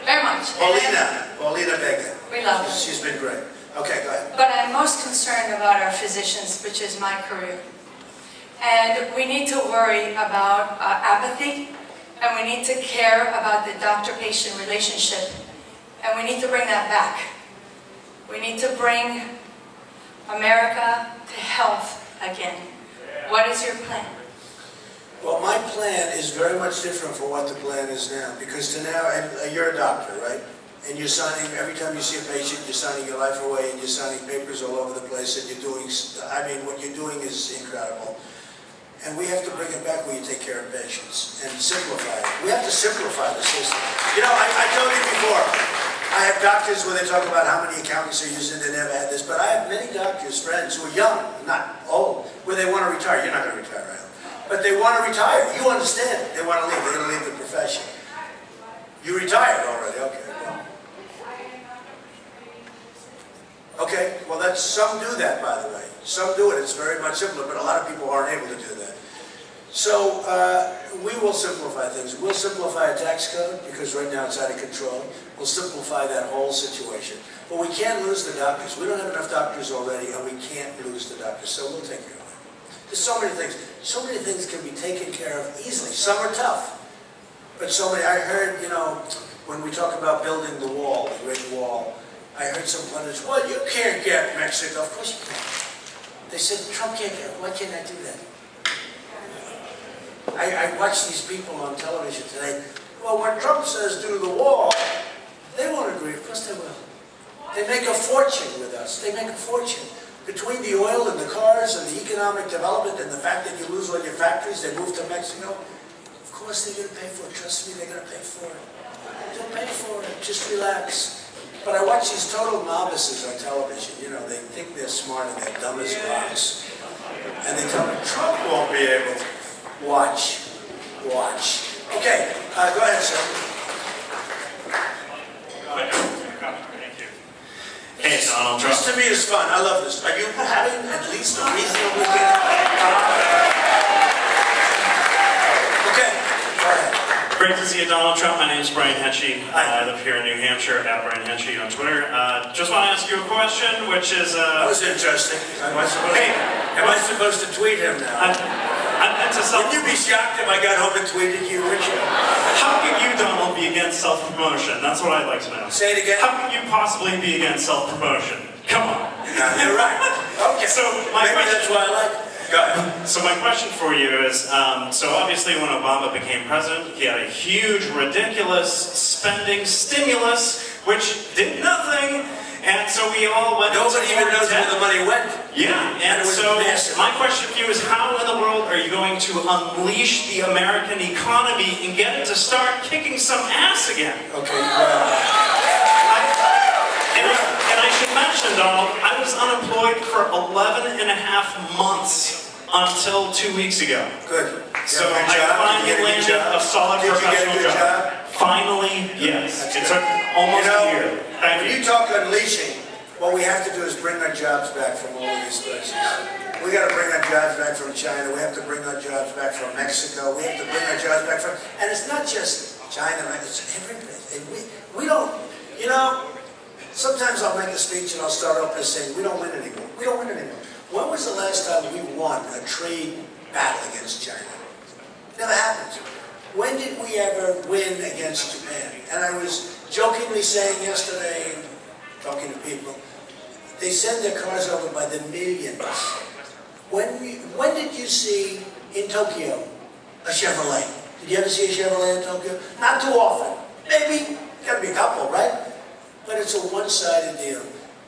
[SPEAKER 14] very much.
[SPEAKER 7] Paulina Vega.
[SPEAKER 14] We love her.
[SPEAKER 7] She's been great. Okay, go ahead.
[SPEAKER 14] But I'm most concerned about our physicians, which is my career. And we need to worry about apathy, and we need to care about the doctor-patient relationship, and we need to bring that back. We need to bring America to health again. What is your plan?
[SPEAKER 7] Well, my plan is very much different from what the plan is now. Because to now, you're a doctor, right? And you're signing, every time you see a patient, you're signing your life away and you're signing papers all over the place and you're doing, I mean, what you're doing is incredible. And we have to bring it back where you take care of patients and simplify it. We have to simplify the system. You know, I told you before, I have doctors where they talk about how many accountants are using, they never had this, but I have many doctors, friends who are young, not old, where they want to retire. You're not going to retire, right? But they want to retire. You understand. They want to leave. They're going to leave the profession. You retired already. Okay. Okay. Well, that's, some do that, by the way. Some do it. It's very much simpler, but a lot of people aren't able to do that. So we will simplify things. We'll simplify a tax code because right now it's out of control. We'll simplify that whole situation. But we can't lose the doctors. We don't have enough doctors already, and we can't lose the doctors. So we'll take care of it. There's so many things. So many things can be taken care of easily. Some are tough. But so many, I heard, you know, when we talk about building the wall, the Great Wall, I heard some pundits, well, you can't get Mexico. Of course you can. They said, Trump can't get it. Why can't I do that? I watch these people on television today. Well, when Trump says do the wall, they won't agree. Of course they will. They make a fortune with us. They make a fortune. Between the oil and the cars and the economic development and the fact that you lose all your factories, they move to Mexico. Of course they're going to pay for it. Trust me, they're going to pay for it. They'll pay for it. Just relax. But I watch these total novices on television. You know, they think they're smart and they're dumb as rocks. And they tell me, Trump won't be able to. Watch. Watch. Okay, go ahead, sir.
[SPEAKER 15] Hey, Donald Trump.
[SPEAKER 7] This to me is fun. I love this. Are you having at least a reasonable game? Okay, go ahead.
[SPEAKER 15] Great to see you, Donald Trump. My name is Brian Henschey. I live here in New Hampshire, at Brian Henschey on Twitter. Just want to ask you a question, which is...
[SPEAKER 7] That was interesting. Am I supposed to tweet him now? Would you be shocked if I got home and tweeted you, Richard?
[SPEAKER 15] How can you, Donald, be against self-promotion? That's what I'd like to know.
[SPEAKER 7] Say it again.
[SPEAKER 15] How can you possibly be against self-promotion? Come on.
[SPEAKER 7] You're right. Okay.
[SPEAKER 15] So
[SPEAKER 7] maybe that's why I like it. Go ahead.
[SPEAKER 15] So my question for you is, so obviously when Obama became president, he had a huge, ridiculous spending stimulus, which did nothing, and so we all went into
[SPEAKER 7] Nobody even knows where the money went.
[SPEAKER 15] Yeah, and so my question for you is, how in the world are you going to unleash the American economy and get it to start kicking some ass again?
[SPEAKER 7] Okay, well...
[SPEAKER 15] question, Donald. I was unemployed for 11 and a half months until 2 weeks ago.
[SPEAKER 7] Good.
[SPEAKER 15] So I finally landed a solid professional job. Finally, yes. It took almost a year. Thank you.
[SPEAKER 7] When you talk unleashing, what we have to do is bring our jobs back from all of these places. We got to bring our jobs back from China. We have to bring our jobs back from Mexico. We have to bring our jobs back from, and it's not just China, right? It's every place. And we don't, you know, sometimes I'll make a speech and I'll start off by saying, we don't win anymore. We don't win anymore. When was the last time we won a trade battle against China? Never happened. When did we ever win against Japan? And I was jokingly saying yesterday, talking to people, they send their cars over by the millions. When did you see in Tokyo a Chevrolet? Did you ever see a Chevrolet in Tokyo? Not too often. Maybe, gotta be a couple, right? But it's a one-sided deal.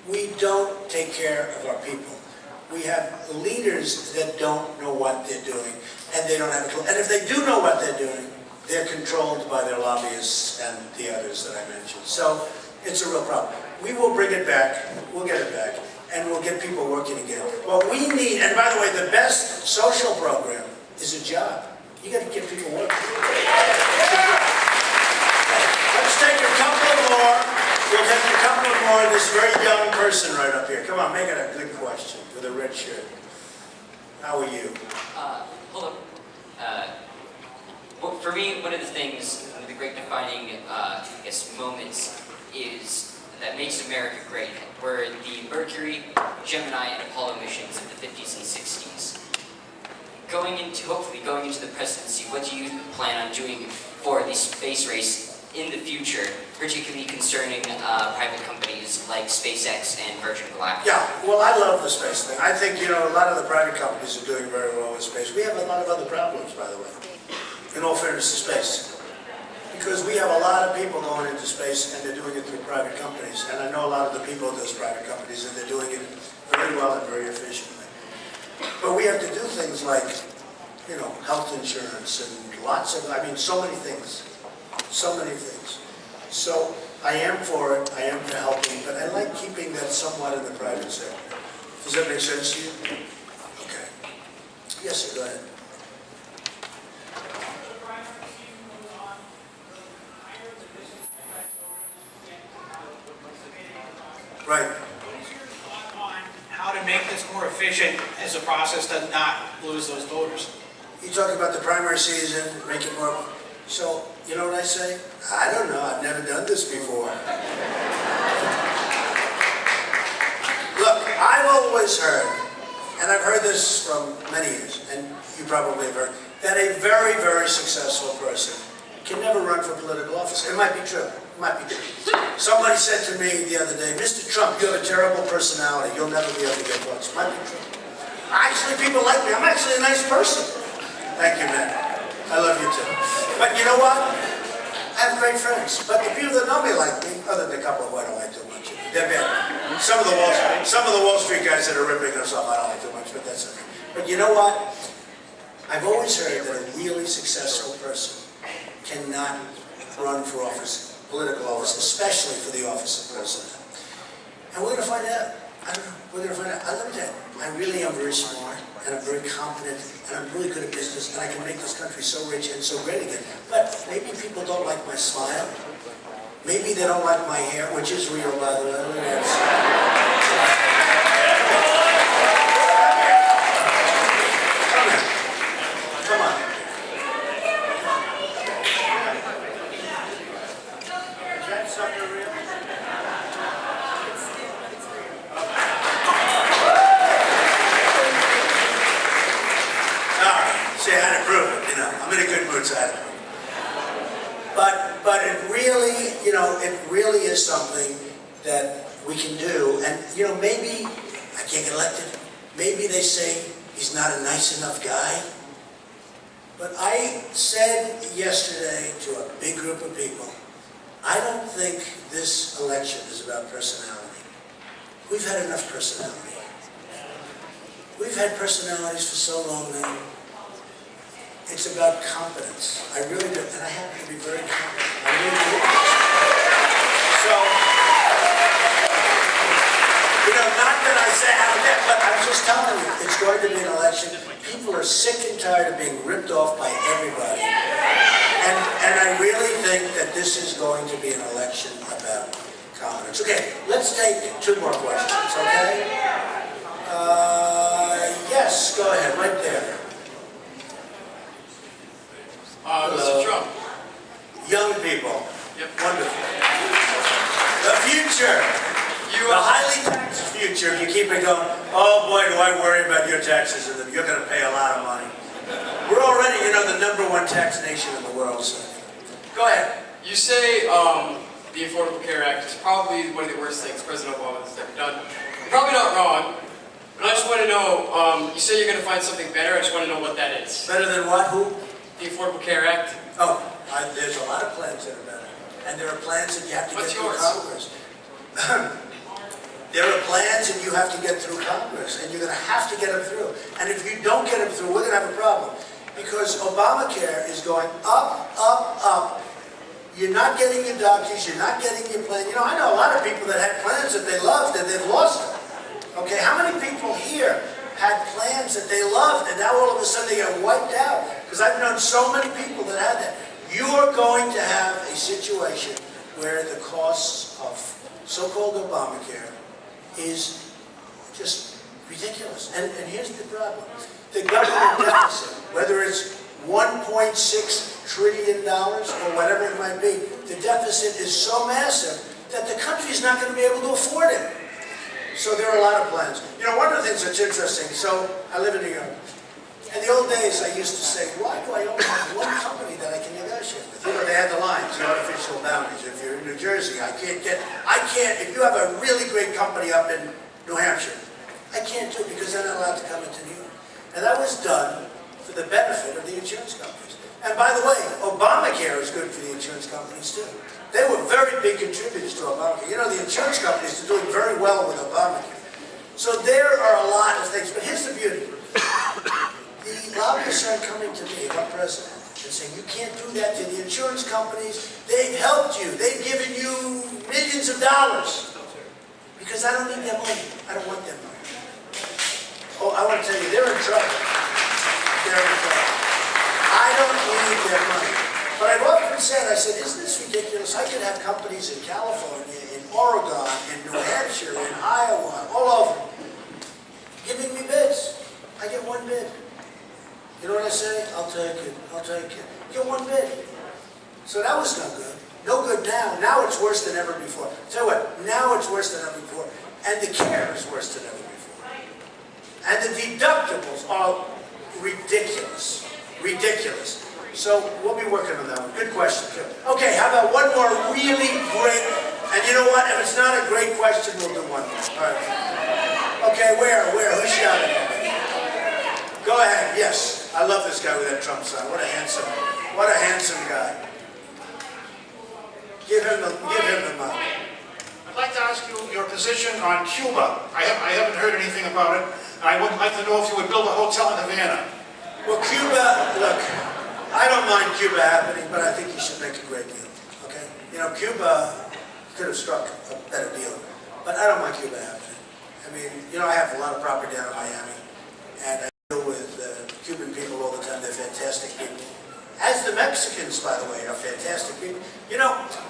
[SPEAKER 7] We don't take care of our people. We have leaders that don't know what they're doing, and they don't have a clue. And if they do know what they're doing, they're controlled by their lobbyists and the others that I mentioned. So it's a real problem. We will bring it back, we'll get it back, and we'll get people working again. What we need, and by the way, the best social program is a job. You got to get people working. Let's take a couple more. We'll take a couple more. This very young person right up here. Come on, make it a good question with a red shirt. How are you?
[SPEAKER 16] Hello. Well, for me, one of the things, one of the great defining, I guess, moments is that makes America great were the Mercury, Gemini, and Apollo missions of the 50s and 60s. Hopefully going into the presidency, what do you plan on doing for the space race in the future, particularly concerning private companies like SpaceX and Virgin Galactic?
[SPEAKER 7] Yeah, well, I love the space thing. I think, you know, a lot of the private companies are doing very well with space. We have a lot of other problems, by the way, in all fairness to space. Because we have a lot of people going into space and they're doing it through private companies. And I know a lot of the people in those private companies and they're doing it very well and very efficiently. But we have to do things like, you know, health insurance and lots of, I mean, so many things. So many things. So I am for it, I am for helping, but I like keeping that somewhat in the private sector. Does that make sense to you? Okay. Yes, sir, go ahead. Right.
[SPEAKER 17] How to make this more efficient as a process does not lose those voters.
[SPEAKER 7] You talking about the primary season, make it more, so, you know what I say? I don't know, I've never done this before. Look, I've always heard, and I've heard this from many years, and you probably have heard, that a very, very successful person can never run for political office. It might be true. It might be true. Somebody said to me the other day, Mr. Trump, you have a terrible personality. You'll never be able to get votes. Might be true. Actually, people like me. I'm actually a nice person. Thank you, man. I love you too. But you know what? I have great friends. But the people that know me like me, other than a couple who I don't like too much, they're bad. Some of the Wall Street guys that are ripping us off, I don't like too much, but that's okay. But you know what? I've always heard that a really successful person cannot run for office, political office, especially for the office of president. And we're going to find out. I don't know. We're going to find out. I love that. I really am very smart, and I'm very competent, and I'm really good at business, and I can make this country so rich and so great again. But maybe people don't like my smile. Maybe they don't like my hair, which is real, by the way. Look at that. Come on. Is that sucker real? See, I had to prove it, you know. I'm in a good mood, so I had to prove it. But it really, you know, it really is something that we can do. And, you know, maybe I can't get elected. Maybe they say he's not a nice enough guy. But I said yesterday to a big group of people, I don't think this election is about personality. We've had enough personality. We've had personalities for so long now. It's about competence. I really do, and I happen to be very competent. I really do. So, but I'm just telling you, it's going to be an election. People are sick and tired of being ripped off by everybody. And I really think that this is going to be an election about confidence. Okay, let's take 2 more questions, okay? Yes, go ahead, right there.
[SPEAKER 18] Mr. Trump.
[SPEAKER 7] Young people.
[SPEAKER 18] Yep.
[SPEAKER 7] Wonderful. The future. The highly taxed future, if you keep it going, oh boy, do I worry about your taxes, and you're going to pay a lot of money. We're already, the #1 tax nation in the world, so. Go ahead.
[SPEAKER 18] You say the Affordable Care Act is probably one of the worst things President Obama has ever done. You're probably not wrong, but I just want to know, you say you're going to find something better, I just want to know what that is.
[SPEAKER 7] Better than what? Who?
[SPEAKER 18] The Affordable Care Act.
[SPEAKER 7] Oh, there's a lot of plans that are better. And there are plans that you have to get through Congress. There are plans that you have to get through Congress, and you're going to have to get them through. And if you don't get them through, we're going to have a problem. Because Obamacare is going up, up, up. You're not getting your doctors, you're not getting your plan. I know a lot of people that had plans that they loved and they've lost them. Okay, how many people here had plans that they loved and now all of a sudden they got wiped out? Because I've known so many people that had that. You are going to have a situation where the costs of so-called Obamacare is just ridiculous. And here's the problem. The government deficit, whether it's $1.6 trillion or whatever it might be, the deficit is so massive that the country's not going to be able to afford it. So there are a lot of plans. One of the things that's interesting, so I live in New York. In the old days, I used to say, why do I only have one company that I can negotiate with? They had the lines, the artificial boundaries. If you're in New Jersey, if you have a really great company up in New Hampshire, I can't do it because they're not allowed to come into New York. And that was done for the benefit of the insurance companies. And by the way, Obamacare is good for the insurance companies too. They were very big contributors to Obamacare. The insurance companies are doing very well with Obamacare. So there are a lot of things, but here's the beauty. The lobbyists aren't coming to me, our president, and saying, you can't do that to the insurance companies. They've helped you. They've given you millions of dollars. Because I don't need their money. I don't want their money. Oh, I want to tell you, they're in trouble. They're in trouble. I don't need their money. But I've often said, isn't this ridiculous? I could have companies in California, in Oregon, in New Hampshire, in Iowa, all over, giving me bids. I get one bid. You know what I say? I'll take it. I'll take it. Get one bid. So that was no good. No good now. Now it's worse than ever before. Tell you what, now it's worse than ever before. And the care is worse than ever before. And the deductibles are ridiculous. Ridiculous. So we'll be working on that one. Good question, too. Okay, how about one more really great, and you know what? If it's not a great question, we'll do one more. All right. Okay, where? Who's shouting at me? Go ahead, yes. I love this guy with that Trump sign. What a handsome guy. Give him the mic.
[SPEAKER 19] I'd like to ask you your position on Cuba. I haven't heard anything about it. I would like to know if you would build a hotel in Havana.
[SPEAKER 7] Well, Cuba, look, I don't mind Cuba happening, but I think you should make a great deal, okay? Cuba could have struck a better deal, but I don't mind Cuba happening. I have a lot of property down in Miami, and I deal with Cuban people all the time. They're fantastic people. As the Mexicans, by the way, are fantastic people.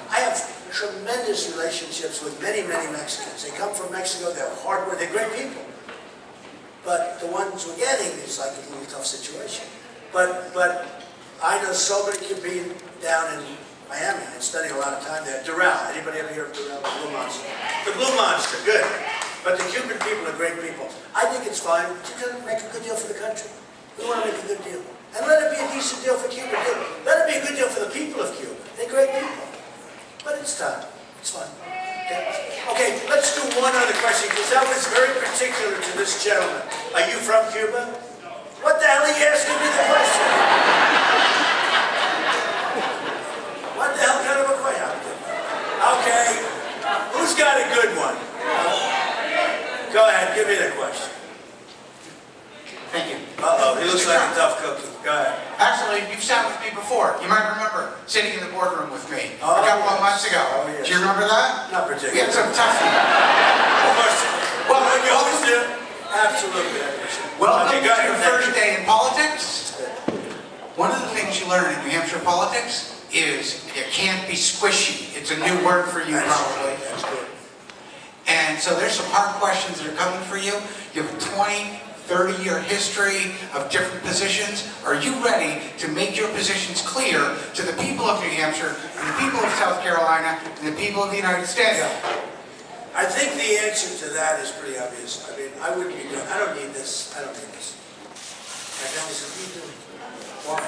[SPEAKER 7] I have tremendous relationships with many, many Mexicans. They come from Mexico, they're hardworking, they're great people. But the ones we're getting is like a little tough situation. But I know so many people being down in Miami and spending a lot of time there. Doral, anybody ever hear of Doral? The Blue Monster. The Blue Monster, good. But the Cuban people are great people. I think it's fine. You're going to make a good deal for the country. We want to make a good deal. And let it be a decent deal for Cuba, too. Let it be a good deal for the people of Cuba. They're great people. But it's time. It's fine. Okay, let's do one other question, because that was very particular to this gentleman. Are you from Cuba? What the hell are you asking me the question? What the hell kind of a question? Okay, who's got a good one? Go ahead, give me the question.
[SPEAKER 20] Thank you.
[SPEAKER 7] Uh-oh, he looks like a tough cookie. Go ahead.
[SPEAKER 20] Actually, you've sat with me before. You might remember sitting in the boardroom with me a couple of months ago.
[SPEAKER 7] Oh, yes.
[SPEAKER 20] Do you remember that?
[SPEAKER 7] Not particularly.
[SPEAKER 20] We had some tough...
[SPEAKER 7] Well, you always do. Absolutely.
[SPEAKER 20] Welcome
[SPEAKER 7] Okay,
[SPEAKER 20] to
[SPEAKER 7] go ahead.
[SPEAKER 20] your first day in politics. One of the things you learn in New Hampshire politics is you can't be squishy. It's a new word for you, probably.
[SPEAKER 7] That's good.
[SPEAKER 20] And so there's some hard questions that are coming for you. You have a 20, 30-year history of different positions. Are you ready to make your positions clear to the people of New Hampshire, and the people of South Carolina, and the people of the United States?
[SPEAKER 7] I think the answer to that is pretty obvious. I mean, I wouldn't be doing, I don't need this. I don't need this. My family said, what are you doing? Why?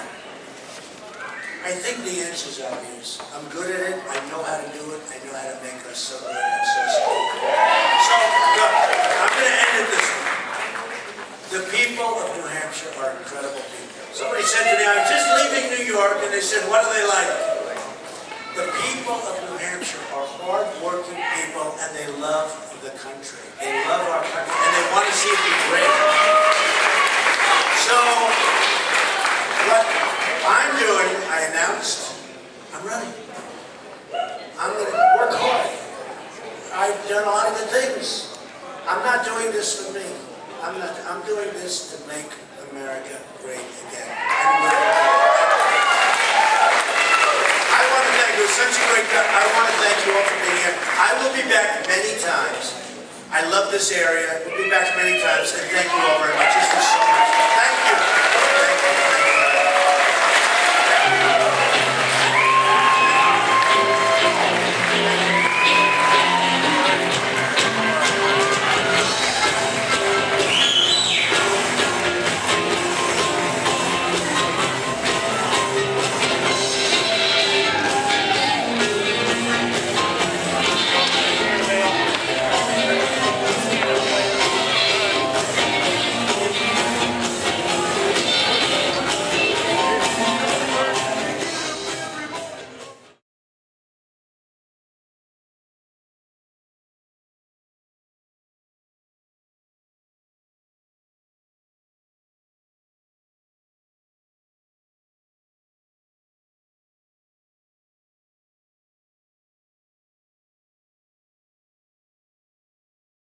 [SPEAKER 7] I think the answer is obvious. I'm good at it. I know how to do it. I know how to make us so good and so strong. So, look, I'm going to end it this way. The people of New Hampshire are incredible people. Somebody said to me, I was just leaving New York, and they said, what do they like? The people of New Hampshire are hard-working people, and they love the country. They love our country, and they want to see it be great. So, what I'm doing, I announced, I'm running. I'm going to work hard. I've done a lot of good things. I'm not doing this for me. I'm doing this to make America great again. I want to thank you. It was such a great time. I want to thank you all for being here. I will be back many times. I love this area. We'll be back many times. And thank you all very much. This was so much.